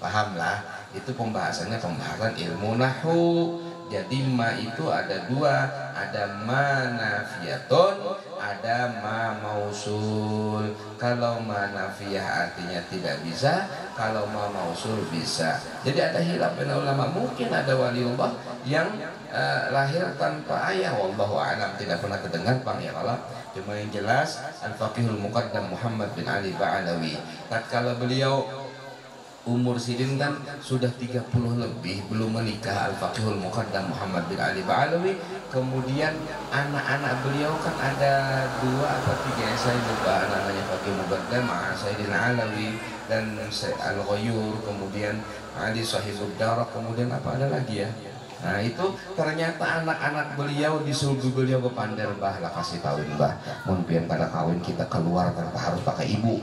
Pahamlah? Itu pembahasan ilmu nahwu. Jadi ma itu ada dua, ada ma nafiyatun, ada ma mausul. Kalau ma nafiyah artinya tidak bisa, kalau ma mausul bisa. Jadi ada khilaf ulama, mungkin ada waliullah yang lahir tanpa ayah, wallahu a'lam, tidak pernah terdengar Bang ya Allah. Cuma yang jelas Al-Faqihul Muqaddam Muhammad bin Ali Ba'alawi, tatkala beliau umur Sidin kan sudah 30 lebih, belum menikah, Al-Faqihul Muqaddam Muhammad bin Ali Ba'alawi. Kemudian anak-anak beliau kan ada 2 atau 3, saya lupa namanya, Faqih Muqaddam Sayyidin Alawi dan Al-Ghayur, kemudian Ali Sahibud Darak, kemudian apa ada lagi ya. Nah itu ternyata anak-anak beliau disuruh beliau ke Pandar, bah lah kasih kawin bah, mungkin pada kawin kita keluar tanpa harus pakai ibu.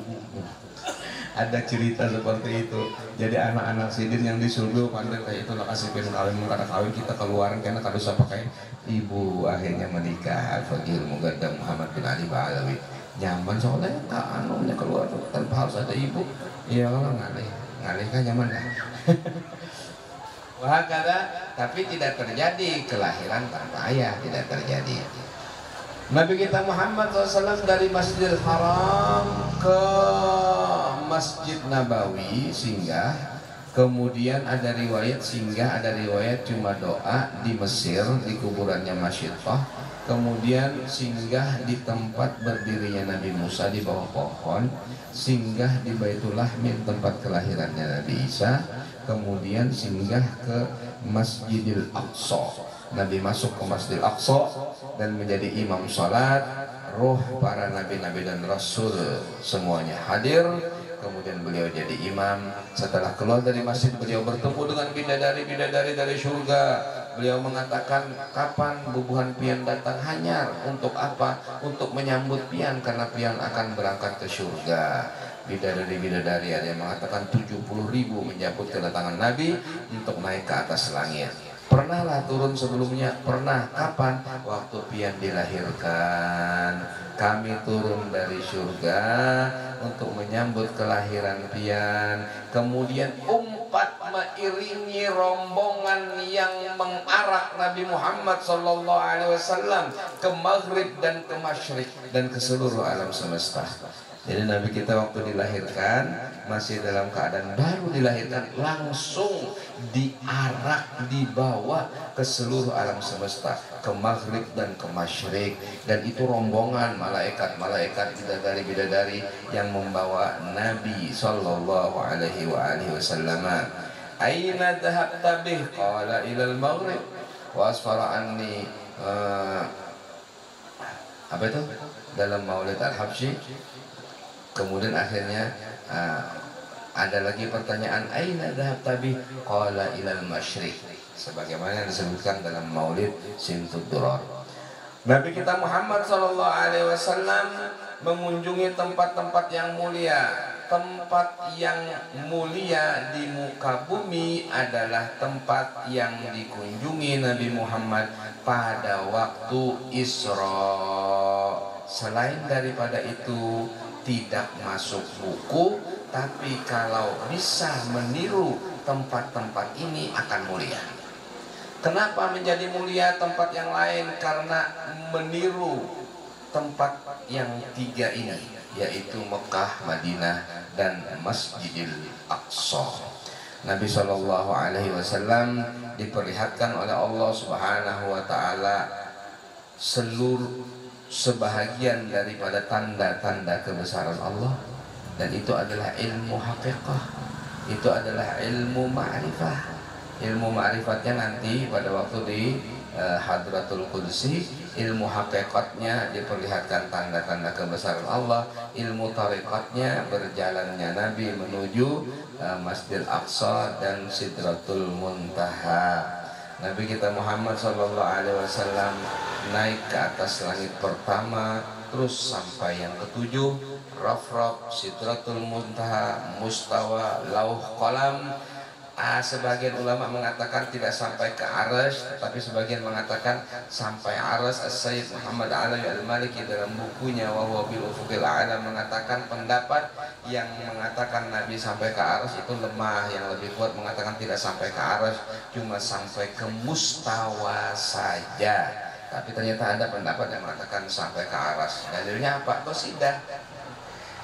Ada cerita seperti itu. Jadi anak-anak Sidin yang disuruh pandai kayak itu, kasih pengen kawin, karena kawin kita keluaran karena kalau bisa pakai ibu. Akhirnya menikah. Al-Faqihul Muqaddam Muhammad bin Ali Ba'alawi. Nyaman soalnya tak anunya keluar tanpa harus ada ibu. Iya kalau ngalih kan nyaman kan. Wah kata, tapi tidak terjadi kelahiran tanpa ayah, tidak terjadi. Nabi kita Muhammad SAW dari Masjidil Haram ke Masjid Nabawi singgah, kemudian ada riwayat singgah, ada riwayat cuma doa di Mesir di kuburannya Masyidah, kemudian singgah di tempat berdirinya Nabi Musa di bawah pohon, singgah di Baitul Lahmin tempat kelahirannya Nabi Isa, kemudian singgah ke Masjidil Aqsa. Nabi masuk ke Masjidil Aqsa dan menjadi imam salat. Roh para nabi-nabi dan rasul semuanya hadir. Kemudian beliau jadi imam. Setelah keluar dari masjid, beliau bertemu dengan bidadari-bidadari dari surga. Beliau mengatakan, kapan bubuhan pian datang? Hanyar. Untuk apa? Untuk menyambut pian, karena pian akan berangkat ke surga. Bidadari-bidadari ada yang mengatakan 70.000 menyambut kedatangan Nabi untuk naik ke atas langit. Pernahlah turun sebelumnya, pernah. Kapan? Waktu pian dilahirkan. Kami turun dari surga untuk menyambut kelahiran pian. Kemudian 40 mengiringi rombongan yang mengarak Nabi Muhammad SAW ke maghrib dan ke masyrik dan ke seluruh alam semesta. Jadi Nabi kita waktu dilahirkan masih dalam keadaan baru dilahirkan, langsung diarak, dibawa ke seluruh alam semesta, ke maghrib dan ke masyrik. Dan itu rombongan malaikat-malaikat, bidadari-bidadari yang membawa Nabi sallallahu alaihi wasallam. Aina dhahabta bih? Qala ilal maghrib wa asfara anni. Apa itu? Dalam Maulid Al-Habsyi. Kemudian akhirnya ada lagi pertanyaan, aina dhahabta bih? Qala ilal masyriq, sebagaimana disebutkan dalam Maulid Simtud Durar. Nabi kita Muhammad SAW mengunjungi tempat-tempat yang mulia. Tempat yang mulia di muka bumi adalah tempat yang dikunjungi Nabi Muhammad pada waktu Isra. Selain daripada itu tidak masuk buku, tapi kalau bisa meniru tempat-tempat ini akan mulia. Kenapa menjadi mulia tempat yang lain? Karena meniru tempat yang tiga ini, yaitu Mekah, Madinah, dan Masjidil Aqsa. Nabi SAW diperlihatkan oleh Allah Subhanahu wa Ta'ala sebahagian daripada tanda-tanda kebesaran Allah, dan itu adalah ilmu haqiqah, itu adalah ilmu ma'rifah. Ilmu ma'rifatnya nanti pada waktu di Hadratul Qudsi, ilmu haqiqatnya diperlihatkan tanda-tanda kebesaran Allah, ilmu tariqatnya berjalannya Nabi menuju Masjidil Aqsa dan Sidratul Muntaha. Nabi kita Muhammad SAW naik ke atas langit pertama, terus sampai yang ketujuh, Rafraf, Sidratul Muntaha, Mustawa, Lauh Qalam. Sebagian ulama mengatakan tidak sampai ke Arsy, tetapi sebagian mengatakan sampai Arsy. As-Sayyid Muhammad Alawi Al-Maliki dalam bukunya Wa Huwa Bil Ufuqil A'la mengatakan pendapat yang mengatakan Nabi sampai ke Arsy itu lemah. Yang lebih kuat mengatakan tidak sampai ke Arsy, cuma sampai ke Mustawa saja. Tapi ternyata ada pendapat yang mengatakan sampai ke Arsy. Dalilnya apa? Qasidah.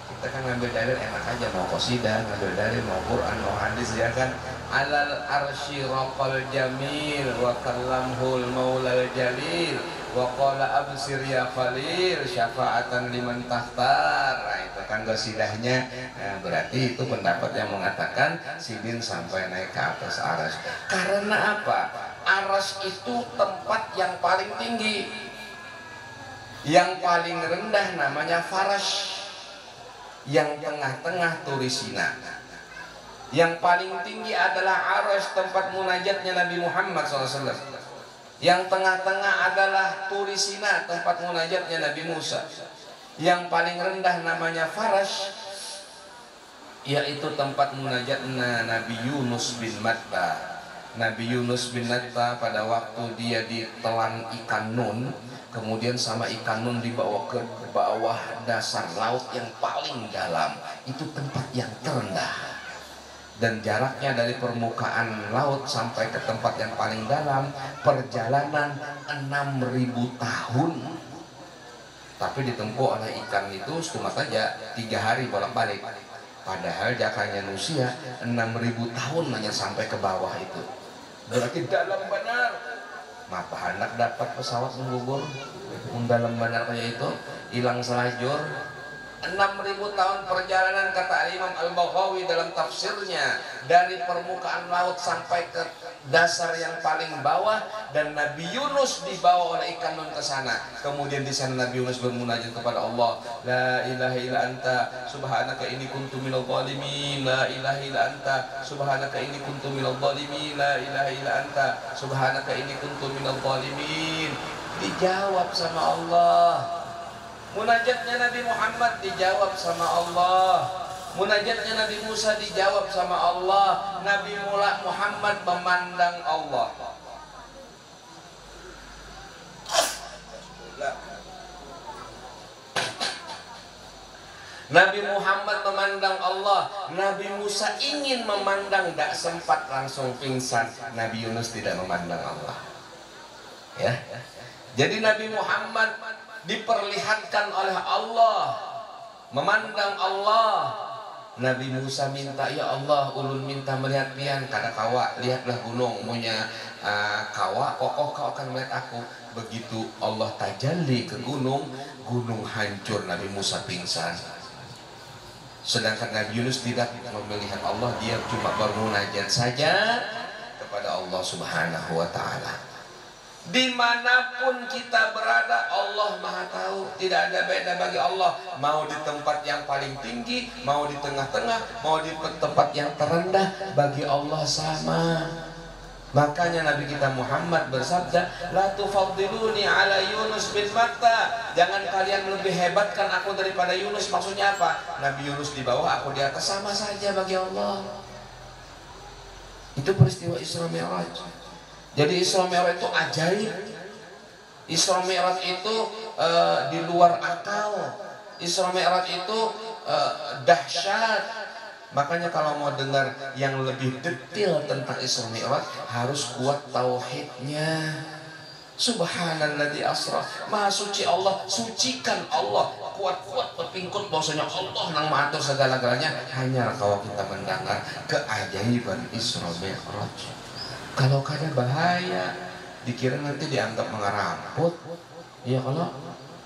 Kita kan ngambil dalil enak aja, mau qasidah, ngambil dalil, mau Quran, mau hadis, ya kan. Alal arsy raqal jamil wa kallamhul maulal jalil wa qala absir ya khalil syafaatan liman tahtar. Nah, itu kan qasidahnya. Nah, berarti itu pendapat yang mengatakan Sidin sampai naik ke atas Arsy. Karena apa? Arsy itu tempat yang paling tinggi. Yang paling rendah namanya Farash. Yang tengah-tengah Turisina. Yang paling tinggi adalah Arsy, tempat munajatnya Nabi Muhammad SAW. Yang tengah-tengah adalah Turisina, tempat munajatnya Nabi Musa. Yang paling rendah namanya Farash, yaitu tempat munajatnya Nabi Yunus bin Matta. Nabi Yunus bin Matta pada waktu dia ditelan ikan nun, kemudian sama ikan nun dibawa ke bawah dasar laut yang paling dalam. Itu tempat yang terendah, dan jaraknya dari permukaan laut sampai ke tempat yang paling dalam perjalanan 6.000 tahun. Tapi ditempuh oleh ikan itu cuma saja 3 hari bolak-balik. Padahal jakanya manusia 6.000 tahun hanya sampai ke bawah itu. Berarti dalam benar. Mapa hendak dapat pesawat menggugur dalam benar kayak itu, hilang selajur. 6.000 tahun perjalanan, kata Imam Al-Baghawi dalam tafsirnya, dari permukaan laut sampai ke dasar yang paling bawah, dan Nabi Yunus dibawa oleh ikan nun ke sana. Kemudian di sana Nabi Yunus bermunajat kepada Allah, la ilaha illa anta subhanaka inni kuntu minadh dhalimin, la ilaha illa anta subhanaka inni kuntu minadh dhalimin, la ilaha illa anta subhanaka inni kuntu minadh dhalimin. Dijawab sama Allah. Munajatnya Nabi Muhammad dijawab sama Allah. Munajatnya Nabi Musa dijawab sama Allah. Nabi Muhammad memandang Allah. Nabi Muhammad memandang Allah. Nabi Musa ingin memandang, tidak sempat, langsung pingsan. Nabi Yunus tidak memandang Allah. Ya. Jadi Nabi Muhammad diperlihatkan oleh Allah, memandang Allah. Nabi Musa minta, ya Allah, ulun minta melihat pian kada kawa, lihatlah gunung, munya kawa, kokoh kau akan melihat aku. Begitu Allah tajalli ke gunung, gunung hancur, Nabi Musa pingsan. Sedangkan Nabi Yunus tidak melihat Allah, dia cuma bermunajat saja kepada Allah Subhanahu wa Ta'ala. Dimanapun kita berada, Allah Maha Tahu. Tidak ada beda bagi Allah. Mau di tempat yang paling tinggi, mau di tengah-tengah, mau di tempat yang terendah, bagi Allah sama. Makanya Nabi kita Muhammad bersabda, la tufaddiluni ala Yunus bin Matta. Jangan kalian lebih hebatkan aku daripada Yunus. Maksudnya apa? Nabi Yunus di bawah, aku di atas, sama saja bagi Allah. Itu peristiwa Isra Mi'raj. Jadi Isra Mi'raj itu ajaib. Isra Mi'raj itu di luar akal. Isra Mi'raj itu dahsyat. Makanya kalau mau dengar yang lebih detail tentang Isra Mi'raj, harus kuat tauhidnya. Subhanalladzi asra, Maha suci Allah, sucikan Allah. Kuat-kuat berpingkut bahwasanya Allah nang mengatur segala-galanya. Hanya kalau kita mendengar keajaiban Isra Mi'raj. Kalau kada bahaya, dikira nanti dianggap mengeramput. Ya kalau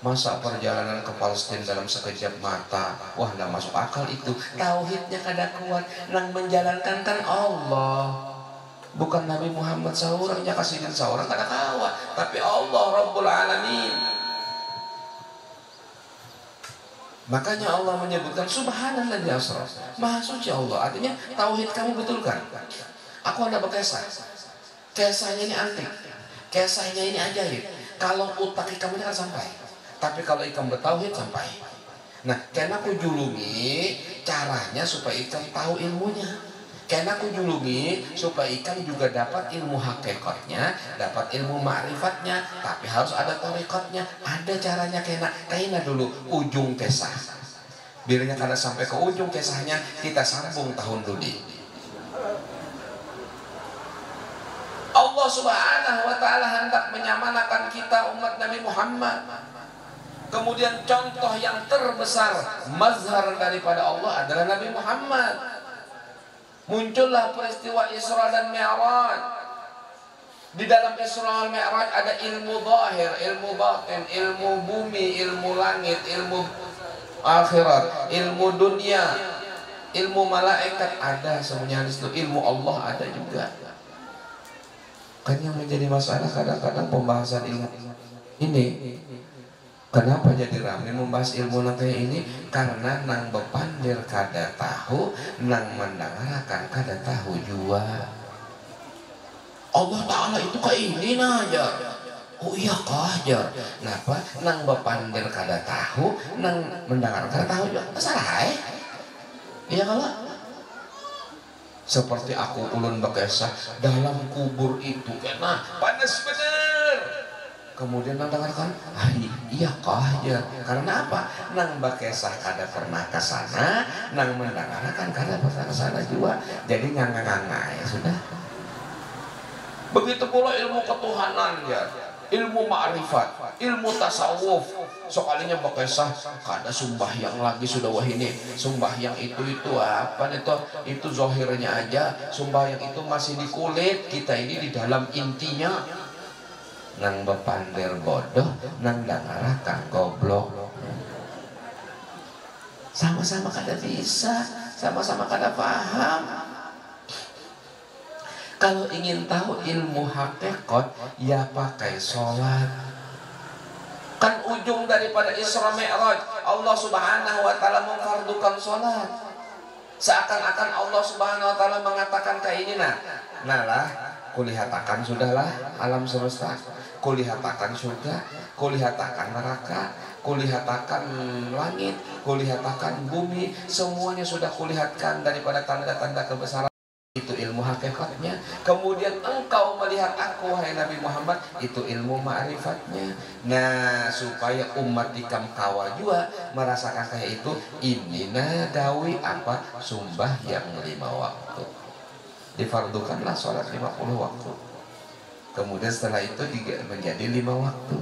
masa perjalanan ke Palestina dalam sekejap mata, wah nggak masuk akal itu. Tauhidnya kada kuat, nang menjalankan kan Allah, bukan Nabi Muhammad seorangnya, kasihin seorang kada kawa, tapi Allah Rabbul Alamin. Makanya Allah menyebutkan Subhanallah di asra, Maha suci Allah. Artinya tauhid kamu betulkan. Aku ada berkesah, kesahnya ini antik, kesahnya ini ajaib. Kalau utak kamu ini akan sampai. Tapi kalau ikan bertauhid sampai. Nah, karena aku julungi caranya supaya ikan tahu ilmunya. Karena aku julungi supaya ikan juga dapat ilmu hakikatnya, dapat ilmu ma'rifatnya, tapi harus ada tarekatnya, ada caranya. Kena dulu ujung kisah. Bilanya karena sampai ke ujung kisahnya, kita sambung tahun dudi. Allah Subhanahu wa Ta'ala hendak menyamanakan kita umat Nabi Muhammad. Kemudian contoh yang terbesar mazhar daripada Allah adalah Nabi Muhammad. Muncullah peristiwa Isra dan Mi'raj. Di dalam Isra dan Mi'raj ada ilmu zahir, ilmu batin, ilmu bumi, ilmu langit, ilmu akhirat, ilmu dunia, ilmu malaikat, ada semuanya di situ. Ilmu Allah ada juga. Kan yang menjadi masalah kadang-kadang pembahasan ilmu ini, kenapa jadi ramai membahas ilmu nang kayak ini? Karena nang bepandir kada tahu, nang mendengarkan kada tahu jua. Allah Ta'ala itu kayak ini aja. Oh iya kah aja. Kenapa? Nang bepandir kada tahu, nang mendengarkan kada tahu juga. Salah iya kalau seperti aku ulun bekesah dalam kubur itu kena panas bener. Kemudian nang dengarkan, iya kah aja. Karena apa? Nang bakesah kada pernah ke sana, nang mendengarkan kada pernah ke sana juga. Jadi nganga-nganga ya sudah. Begitu pula ilmu ketuhanan ya, ilmu ma'rifat, ilmu tasawuf. Sekalinya bakesah kada sembahyang lagi sudah, wah ini sembahyang itu apa itu zahirnya aja. Sembahyang itu masih di kulit, kita ini di dalam intinya. Nang bepandir bodoh, nang dangarakan goblok. Sama-sama kada bisa, sama-sama kada paham. Kalau ingin tahu ilmu hakikat, ya pakai sholat. Kan ujung daripada Isra Mi'raj, Allah Subhanahu wa Ta'ala memfardukan sholat. Seakan-akan Allah Subhanahu wa Ta'ala mengatakan kayak ini, nah lah, kulihatakan sudahlah alam semesta, kulihatakan surga, kulihatakan neraka, kulihatakan langit, kulihatakan bumi, semuanya sudah kulihatkan daripada tanda-tanda kebesaran. Itu ilmu ilmu hakikatnya. Kemudian engkau melihat aku wahai Nabi Muhammad, itu ilmu ma'rifatnya. Nah, supaya umat ikam kawa juga merasakan kayak itu, ini nadawi apa? Sumbah yang 5 waktu. Difardukanlah sholat 50 waktu. Kemudian setelah itu menjadi 5 waktu.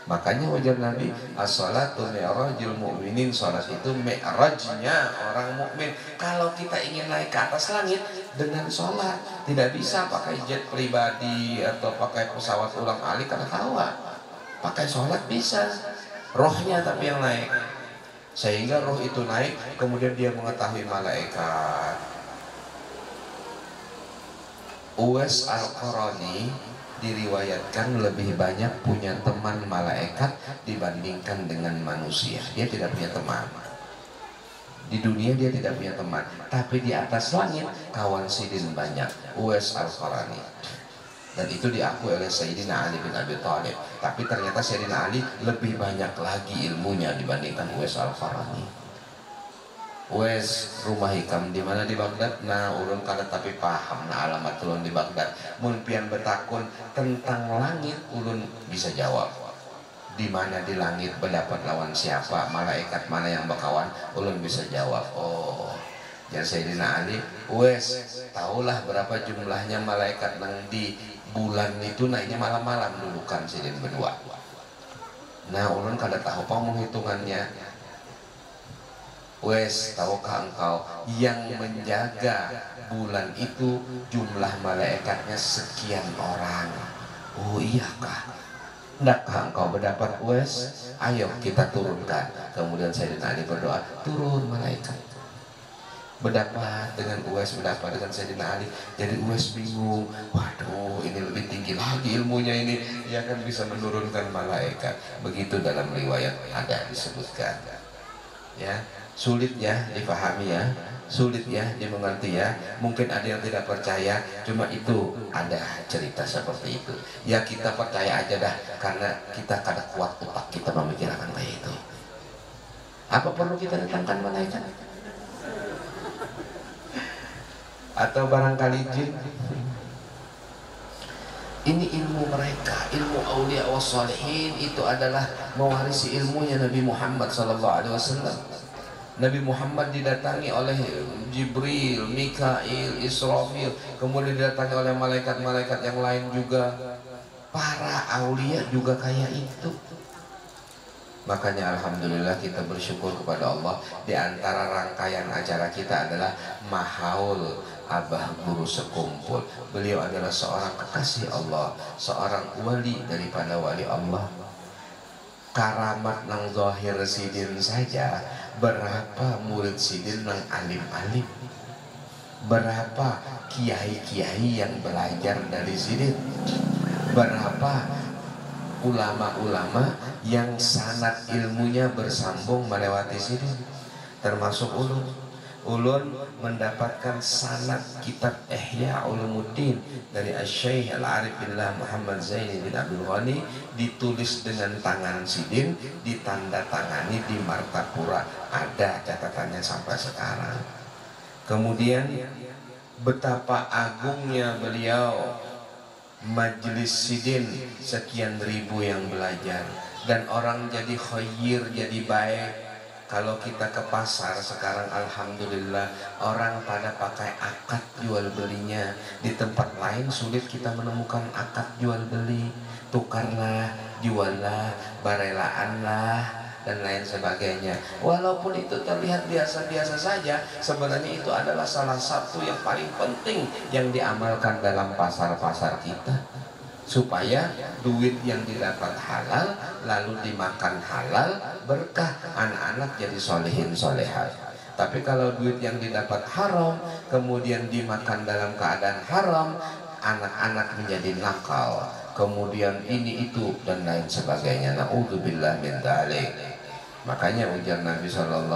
Makanya wajar Nabi, as-salatu mi'rajul mu'minin, salat itu mi'rajnya orang mukmin. Kalau kita ingin naik ke atas langit dengan salat, tidak bisa pakai jet pribadi atau pakai pesawat ulang-alik karena hawa. Pakai salat bisa. Rohnya tapi yang naik. Sehingga roh itu naik, kemudian dia mengetahui malaikat. Uwais Al-Qarani diriwayatkan lebih banyak punya teman malaikat dibandingkan dengan manusia. Dia tidak punya teman. Di dunia dia tidak punya teman, tapi di atas langit kawan sidin banyak. Uwais Al-Qarani. Dan itu diakui oleh Sayyidina Ali bin Abi Thalib. Tapi ternyata Sayyidina Ali lebih banyak lagi ilmunya dibandingkan Uwais Al-Qarani. Wes rumah hikam di mana di Baghdad? Nah, ulun kada tapi paham nah alamat ulun di Baghdad. Mun pian betakun tentang langit ulun bisa jawab. Di mana di langit berdapat lawan siapa? Malaikat mana yang bakawan? Ulun bisa jawab. Oh, jadi Sayyidina Ali, wes tahulah berapa jumlahnya malaikat nang di bulan itu naiknya malam-malam dulu kan sidin berdua. Nah, ulun kada tahu apa menghitungannya. Wes, tahukah engkau yang menjaga bulan itu jumlah malaikatnya sekian orang? Oh iya kah? Hendakkah engkau berdapat Wes? Ayo kita turunkan. Kemudian Sayyidina Ali berdoa, turun malaikat. Berdapat dengan Uwais, berdapat dengan Sayyidina Ali. Jadi Uwais bingung, waduh ini lebih tinggi lagi ilmunya ini, dia kan bisa menurunkan malaikat. Begitu dalam riwayat ada disebutkan. Ya, sulit ya dipahami ya, sulit ya dimengerti ya. Mungkin ada yang tidak percaya, cuma itu ada cerita seperti itu. Ya kita percaya aja dah, karena kita kada kuat otak kita memikirkan kayak itu. Apa perlu kita datangkan malaikat? Atau barangkali jin? Ini ilmu mereka, ilmu aulia wassalihin itu adalah mewarisi ilmunya Nabi Muhammad SAW. Nabi Muhammad didatangi oleh Jibril, Mikail, Israfil, kemudian didatangi oleh malaikat-malaikat yang lain juga. Para aulia juga kayak itu. Makanya alhamdulillah kita bersyukur kepada Allah. Di antara rangkaian acara kita adalah Mahaul Abah Guru Sekumpul. Beliau adalah seorang kekasih Allah, seorang wali daripada wali Allah. Karamat nang zahir sidin saja, berapa murid sidin nang alim-alim, berapa kiai-kiai yang belajar dari sidin, berapa ulama-ulama yang sanad ilmunya bersambung melewati sidin, termasuk ulun mendapatkan sanad kitab Ihya Ulumuddin dari Asy-Syaikh Al-Arif Billah Muhammad Zaini bin Abdul Ghani, ditulis dengan tangan sidin, ditandatangani di Martapura, ada catatannya sampai sekarang. Kemudian betapa agungnya beliau, majelis sidin sekian ribu yang belajar, dan orang jadi khair, jadi baik. Kalau kita ke pasar sekarang alhamdulillah orang pada pakai akad jual belinya. Di tempat lain sulit kita menemukan akad jual beli. Tukarlah, juallah, barelaanlah, dan lain sebagainya. Walaupun itu terlihat biasa-biasa saja, sebenarnya itu adalah salah satu yang paling penting yang diamalkan dalam pasar-pasar kita, supaya duit yang didapat halal lalu dimakan halal, berkah, anak-anak jadi solehin solehat. Tapi kalau duit yang didapat haram kemudian dimakan dalam keadaan haram, anak-anak menjadi nakal, kemudian ini itu dan lain sebagainya. Na'udzubillah min dzalik. Makanya ujar Nabi SAW,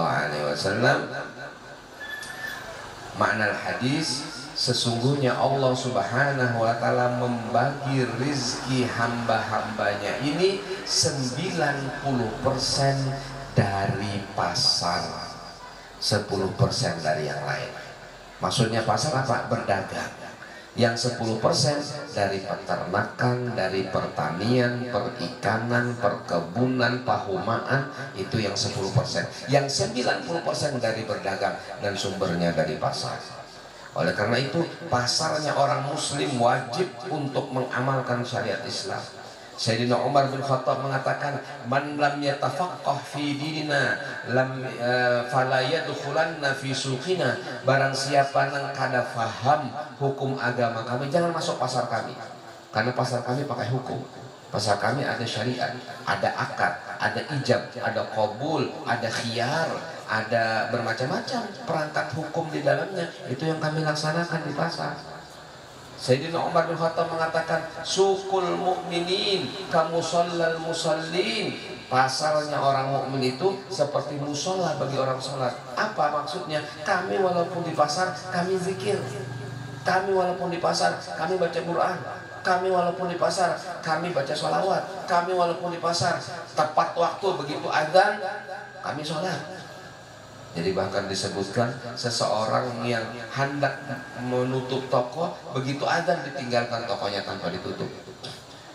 makna hadis, sesungguhnya Allah Subhanahu wa Ta'ala membagi rizki hamba-hambanya ini 90% dari pasar, 10% dari yang lain. Maksudnya pasar apa? Berdagang. Yang 10% dari peternakan, dari pertanian, perikanan, perkebunan, pahumaan, itu yang 10%. Yang 90% dari berdagang dan sumbernya dari pasar. Oleh karena itu, pasarnya orang muslim wajib untuk mengamalkan syariat Islam. Sayyidina Umar bin Khattab mengatakan, man lam yatafaqqah fi dinina lam fala yadkhulanna fi suqina. Barang siapa yang kada faham hukum agama kami, jangan masuk pasar kami. Karena pasar kami pakai hukum. Pasar kami ada syariat, ada akad, ada ijab, ada qabul, ada khiyar, ada bermacam-macam perangkat hukum di dalamnya. Itu yang kami laksanakan di pasar. Sayyidina Umar bin Khattab mengatakan, suqul mu'minin kamusallal musallin. Pasarnya orang mukmin itu seperti musola bagi orang sholat. Apa maksudnya? Kami walaupun di pasar kami zikir, kami walaupun di pasar kami baca Quran, kami walaupun di pasar kami baca sholawat, kami walaupun di pasar tepat waktu begitu azan kami sholat. Jadi bahkan disebutkan seseorang yang hendak menutup toko, begitu azan ditinggalkan tokonya tanpa ditutup.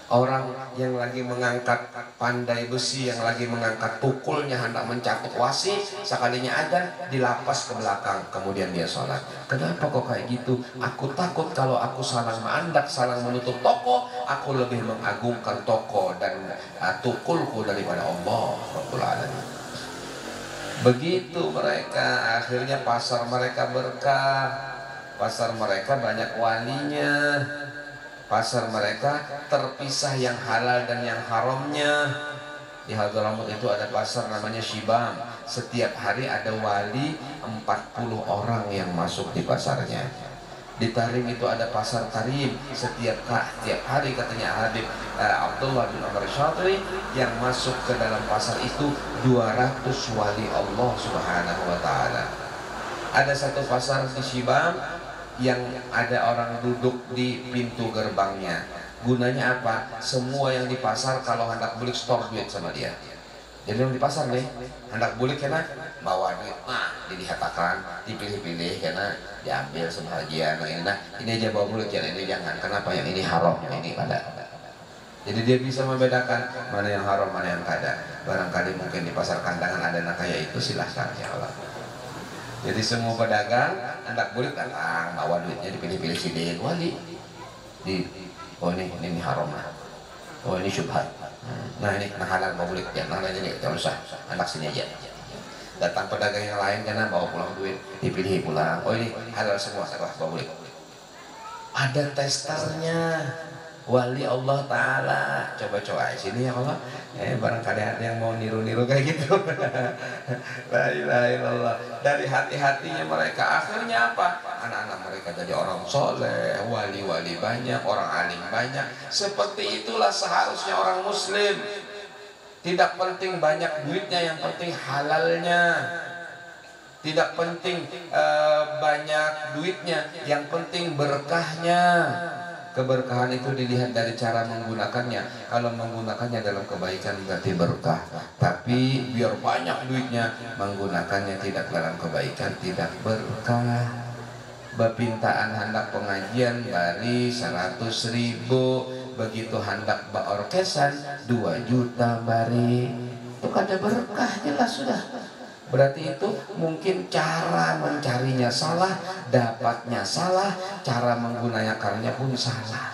Orang yang lagi mengangkat pandai besi, yang lagi mengangkat pukulnya hendak mencakut wasi, sekalinya azan dilapas ke belakang, kemudian dia sholat. Kenapa kok kayak gitu? Aku takut kalau aku salah mandak, salah menutup toko, aku lebih mengagungkan toko dan tukulku daripada Allah Rabbul Alamin. Begitu mereka, akhirnya pasar mereka berkah, pasar mereka banyak walinya, pasar mereka terpisah yang halal dan yang haramnya. Di Hadramaut itu ada pasar namanya Shibam. Setiap hari ada wali 40 orang yang masuk di pasarnya. Di Tarim itu ada pasar Tarim. Setiap hari katanya Habib Abdullah bin Umar Syatri, yang masuk ke dalam pasar itu 200 wali Allah Subhanahu wa ta'ala. Ada satu pasar di Shibam yang ada orang duduk di pintu gerbangnya. Gunanya apa? Semua yang di pasar kalau hendak beli store duit sama dia. Jadi yang di pasar nih hendak beli karena bawa duit, dilihatkan, dipilih-pilih karena diambil sebagian. Nah ini aja bawa duit, yang ini jangan. Kenapa? Yang ini haram, yang ini kada. Jadi dia bisa membedakan mana yang haram, mana yang kada. Barangkali mungkin di pasar kandangan ada nak kayak itu, silahkan ya Allah. Jadi semua pedagang hendak beli datang, bawa duitnya dipilih-pilih sidik wali. Oh ini haram lah. Oh ini syubhat. Nah ini halal mau beli, ya nah ini tidak usah, anak sini aja. Datang pedagang yang lain karena bawa pulang duit, dipilih pulang. Oh ini halal semua, setelah bawa beli. Ada testernya, wali Allah Ta'ala. Coba-coba sini ya Allah. Barangkali ada yang mau niru-niru kayak gitu. La ilaha illallah. Dari hati-hatinya mereka, akhirnya apa? Anak-anak mereka jadi orang soleh, wali-wali banyak, orang alim banyak. Seperti itulah seharusnya orang muslim. Tidak penting banyak duitnya, yang penting halalnya. Tidak penting banyak duitnya, yang penting berkahnya. Keberkahan itu dilihat dari cara menggunakannya. Kalau menggunakannya dalam kebaikan berarti berkah. Tapi biar banyak duitnya, menggunakannya tidak dalam kebaikan, tidak berkah. Bepintaan hendak pengajian bari 100.000, begitu hendak beorkesan 2 juta bari. Itu kada berkah, jelas sudah. Berarti itu mungkin cara mencarinya salah, dapatnya salah, cara menggunakannya pun salah.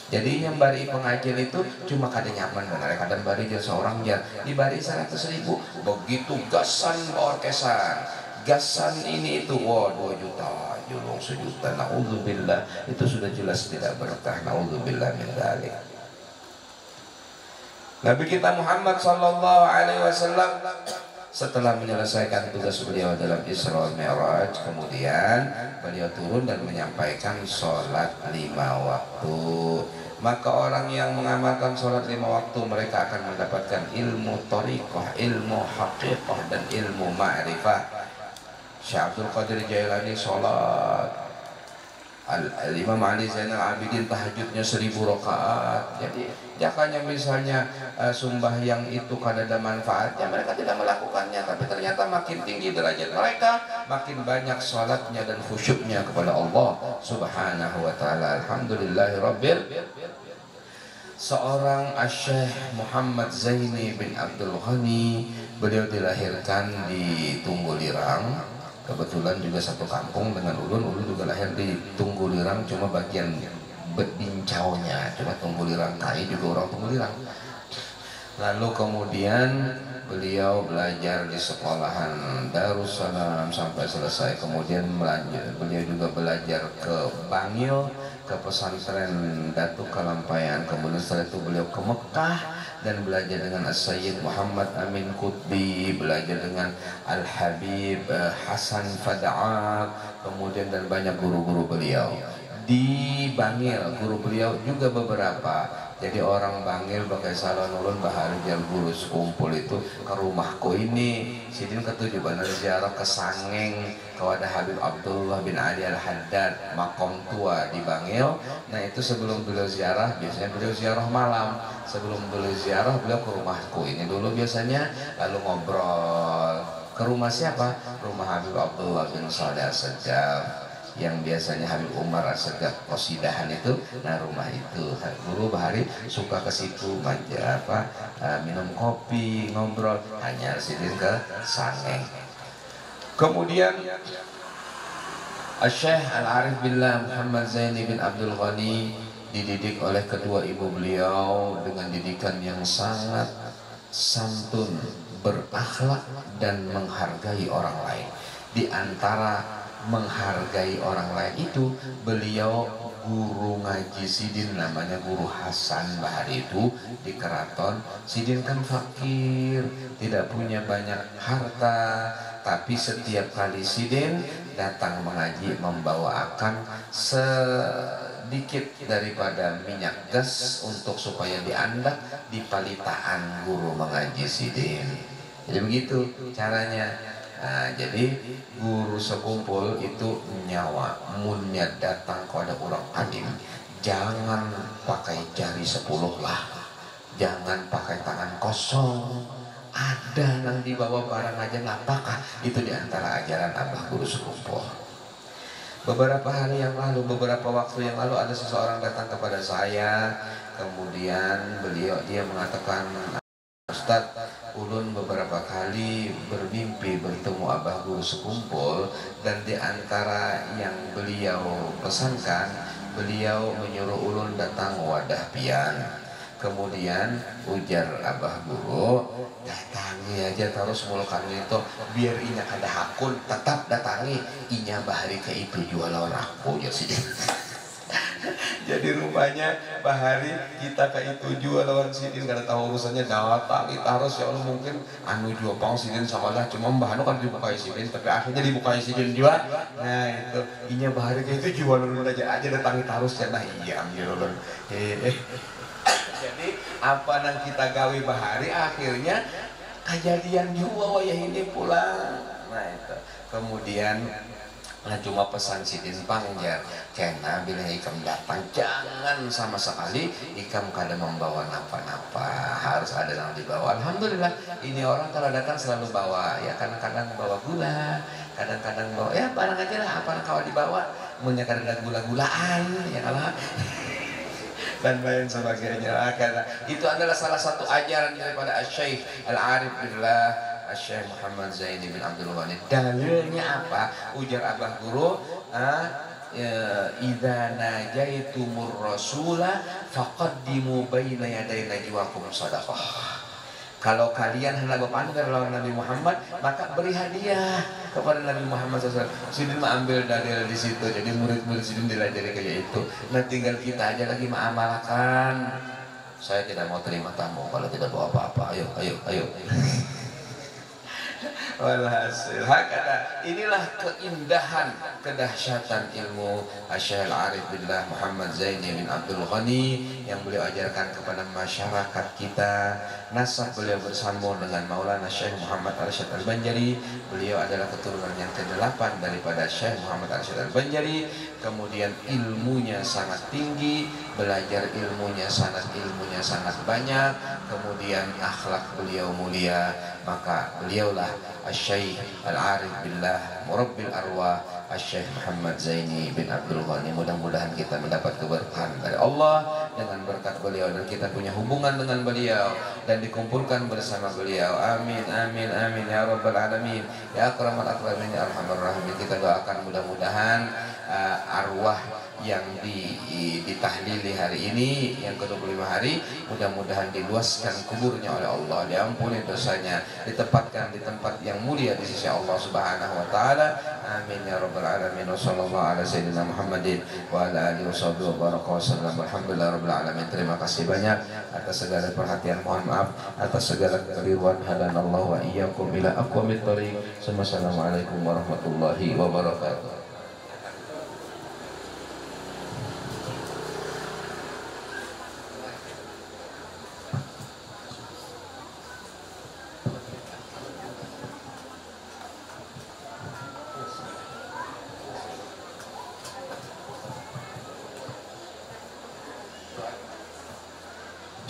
Jadi yang bari pengajian itu cuma kada nyaman benar, kadang bari dia seorang dia dibari 100.000, begitu gasan orkesan, gasan ini itu, wah 2 juta, julung 1 juta, naudzubillah, itu sudah jelas tidak berkah, naudzubillah min dzalik. Nabi kita Muhammad sallallahu alaihi wasallam setelah menyelesaikan tugas beliau dalam Isra Mi'raj, kemudian beliau turun dan menyampaikan sholat 5 waktu. Maka orang yang mengamalkan sholat 5 waktu, mereka akan mendapatkan ilmu thariqah, ilmu haqiqah, dan ilmu ma'rifah. Syekh Abdul Qadir Jailani sholat Imam Ali Zainal Abidin tahajudnya 1000 rakaat. Jadi jakanya misalnya sembahyang itu kan ada manfaatnya, mereka tidak melakukannya, tapi ternyata makin tinggi derajat mereka, makin banyak salatnya dan khusyuknya kepada Allah Subhanahu wa taala. Alhamdulillahirabbil. Seorang Syekh Muhammad Zaini bin Abdul Ghani, beliau dilahirkan di Tunggulirang. Kebetulan juga satu kampung dengan Ulun. Ulun juga lahir di Tunggulirang, cuma bagian Bincaunya, cuma Tunggulirang Kai juga orang Tunggulirang. Lalu kemudian beliau belajar di sekolahan Darussalam sampai selesai. Kemudian beliau juga belajar ke Bangil, ke pesantren Datuk Kalampayan. Kemudian setelah itu beliau ke Mekah dan belajar dengan As-Sayyid Muhammad Amin Qutbi, belajar dengan Al-Habib Hasan Fada'at, kemudian dan banyak guru-guru beliau. Di Bangil guru beliau juga beberapa. Jadi orang Bangil pakai salon ulun bahari jam guru sekumpul itu ke rumahku ini. Sidin ketujuh benar ziarah ke Sangeng, kepada Habib Abdullah bin Ali Al-Haddad, makom tua di Bangil. Nah itu sebelum beliau ziarah, biasanya beliau ziarah malam. Sebelum beliau ziarah, beliau ke rumahku ini dulu biasanya, lalu ngobrol. Ke rumah siapa? Rumah Habib Abdullah bin Saleh As-Sajjaf, yang biasanya Habib Umar As-Sajjaf qasidahan itu. Nah rumah itu guru bahari suka ke situ minum kopi, ngobrol, hanya sidin ke Sangeng. Kemudian Syekh Al-Arif Billah Muhammad Zaini bin Abdul Ghani dididik oleh kedua ibu beliau dengan didikan yang sangat santun, berakhlak dan menghargai orang lain. Di antara menghargai orang lain itu, beliau guru ngaji Sidin namanya Guru Hasan Bahari itu di Keraton. Sidin kan fakir, tidak punya banyak harta, tapi setiap kali Sidin datang mengaji membawakan sedikit daripada minyak gas untuk supaya diandak di palitaan guru mengaji Sidin. Jadi begitu caranya. Nah, jadi guru sekumpul itu nyawa munnya datang kepada orang alim, jangan pakai jari 10 lah, jangan pakai tangan kosong, ada yang dibawa barang aja. Apakah itu diantara ajaran Abah guru sekumpul. Beberapa hari yang lalu, beberapa waktu yang lalu ada seseorang datang kepada saya, kemudian dia mengatakan, Ustaz, ulun beberapa kali bermimpi bertemu Abah guru sekumpul, dan di antara yang beliau pesankan, beliau menyuruh ulun datang wadah pian. Kemudian ujar Abah guru, datangi aja terus mulukan itu, biar inya ada hakun, tetap datangi inya bahari ke itu jual aku ya sih. Jadi rupanya bahari kita ke itu jual lawan Sidin, kada tahu urusannya datang kita harus ya Allah mungkin anu jual pang Sidin sekolah, cuma mbah anu kan dibukai Sidin, tapi akhirnya dibukai Sidin juga. Nah itu inya bahari ke itu jual dulu aja datangi terus ya. Nah iya ambil. Jadi apa yang kita gawe bahari akhirnya kejadian juga wayah ini pulang. Nah itu kemudian cuma pesan Sidin Pangjar, karena bila ikam datang jangan sama sekali ikam kada membawa napa-napa, harus ada yang dibawa. Alhamdulillah ini orang kalau datang selalu bawa, ya kadang-kadang bawa gula, kadang-kadang bawa ya barang aja lah apa yang kau dibawa, punya kadang gula-gulaan ya kalah dan lain sebagainya. Karena itu adalah salah satu ajaran daripada Syekh Al-Arif Billah Syekh Muhammad Zaini bin Abdul Ghani. Dalilnya apa? Ujar Abah guru, idza najaitumur rasula faqaddimu baina yaday najwakum shadaqah. Kalau kalian hendak berpanggil lawan Nabi Muhammad, maka beri hadiah kepada Nabi Muhammad SAW. Sidin mengambil dalil di situ. Jadi murid-murid Sidin dilajari kayak itu. Nah tinggal kita aja lagi mengamalkan. Saya tidak mau terima tamu kalau tidak bawa apa-apa. Ayo. Walhasil hakada, inilah keindahan, kedahsyatan ilmu Asy-Syaikh Al-Arif Billah Muhammad Zaini bin Abdul Ghani yang beliau ajarkan kepada masyarakat kita. Nasab beliau bersambung dengan Maulana Syekh Muhammad Arsyad Al-Banjari. Beliau adalah keturunan yang ke-8 daripada Syekh Muhammad Arsyad Al-Banjari. Kemudian ilmunya sangat tinggi, belajar ilmunya sangat banyak. Kemudian akhlak beliau mulia. Maka beliaulah Asy-Syaikh Al-Arif Billah Murabbil Arwah Asy-Syaikh Muhammad Zaini bin Abdul Ghani. Mudah-mudahan kita mendapat keberkahan dari Allah dengan berkat beliau, dan kita punya hubungan dengan beliau dan dikumpulkan bersama beliau. Amin amin amin ya rabbal alamin ya akramal akramin ya arhamar rahimin. Kita doakan mudah-mudahan arwah yang ditahlili hari ini yang ke-25 hari, mudah-mudahan diluaskan kuburnya oleh Allah, diampuni dosanya, ditempatkan di tempat yang mulia di sisi Allah Subhanahu wa taala. Amin ya rabbal alamin. Wassallallahu ala sayyidina Muhammadin wa ala alihi washabbihi wa baraka wasallam. Alhamdulillah rabbil alamin. Terima kasih banyak atas segala perhatian, mohon maaf atas segala kekeliruan. Hadanallahu wa iyyakum ila aqwamit thoriq. Wassalamualaikum warahmatullahi wabarakatuh.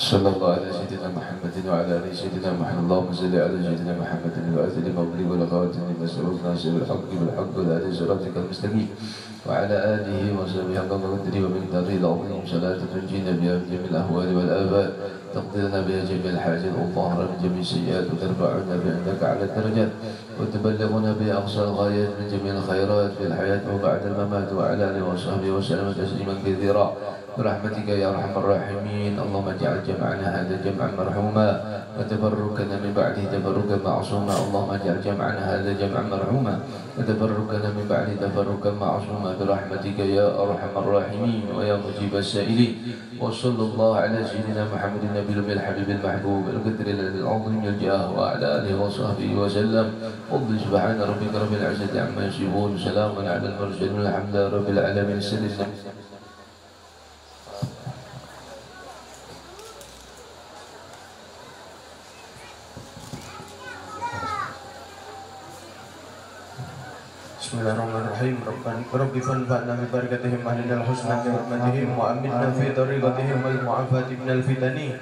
صلى الله على سيدنا محمد وعلى ال سيدنا محمد. اللهم صل على سيدنا محمد الواثل المغلب والخواتم المسعود ناصر الحق بالحق والهادي صراطك المستقيم وعلى اله وصحبه حق قدره ومقداره العظيم. صلاة تنجينا بها من جميع الاهوال والافات، تقضي لنا بها جميع الحاجات والطهر من جميع السيئات، وترفعنا بها عندك على الدرجات، وتبلغنا بها اقصى الغايات من جميع الخيرات في الحياة وبعد الممات. وعلى اله وصحبه وسلم تسليما كثيرا برحمتك يا ارحم الراحمين. اللهم اجعل جمعنا هذا جمعا مرحوما وتبركنا من بعده تبركا معصوما. اللهم اجعل جمعنا هذا جمعا مرحوما وتبركنا من بعده تبركا معصوما برحمتك يا ارحم الراحمين ويا مجيب السائلين. وصلى الله على سيدنا محمد النبي الأمي الحبيب المحبوب القدر العظيم الجاه وعلى اله وصحبه وسلم. قل سبحان ربك رب العزة عما يصفون، سلام على المرسلين، الحمد لله رب العالمين. Bismillahirrahmanirrahim. Rabbi fanfa'na bi barakatihim ahlina al-husna bi rahmatihim wa aminna fi tariqatihim wal mu'afati minal fitani.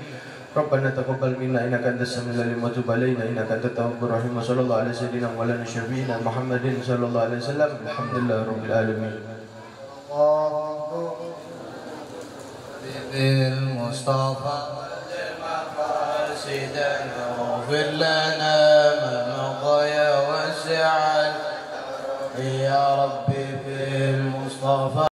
Rabbana taqabbal minna innaka antas samiul alim wa tub alaina innaka antat tawwabur rahim. Sallallahu alaihi sayyidina wa ala nabiyyina Muhammadin sallallahu alaihi wasallam. Alhamdulillahirabbil alamin. Bil Mustafa wal maqasidana wa fil lana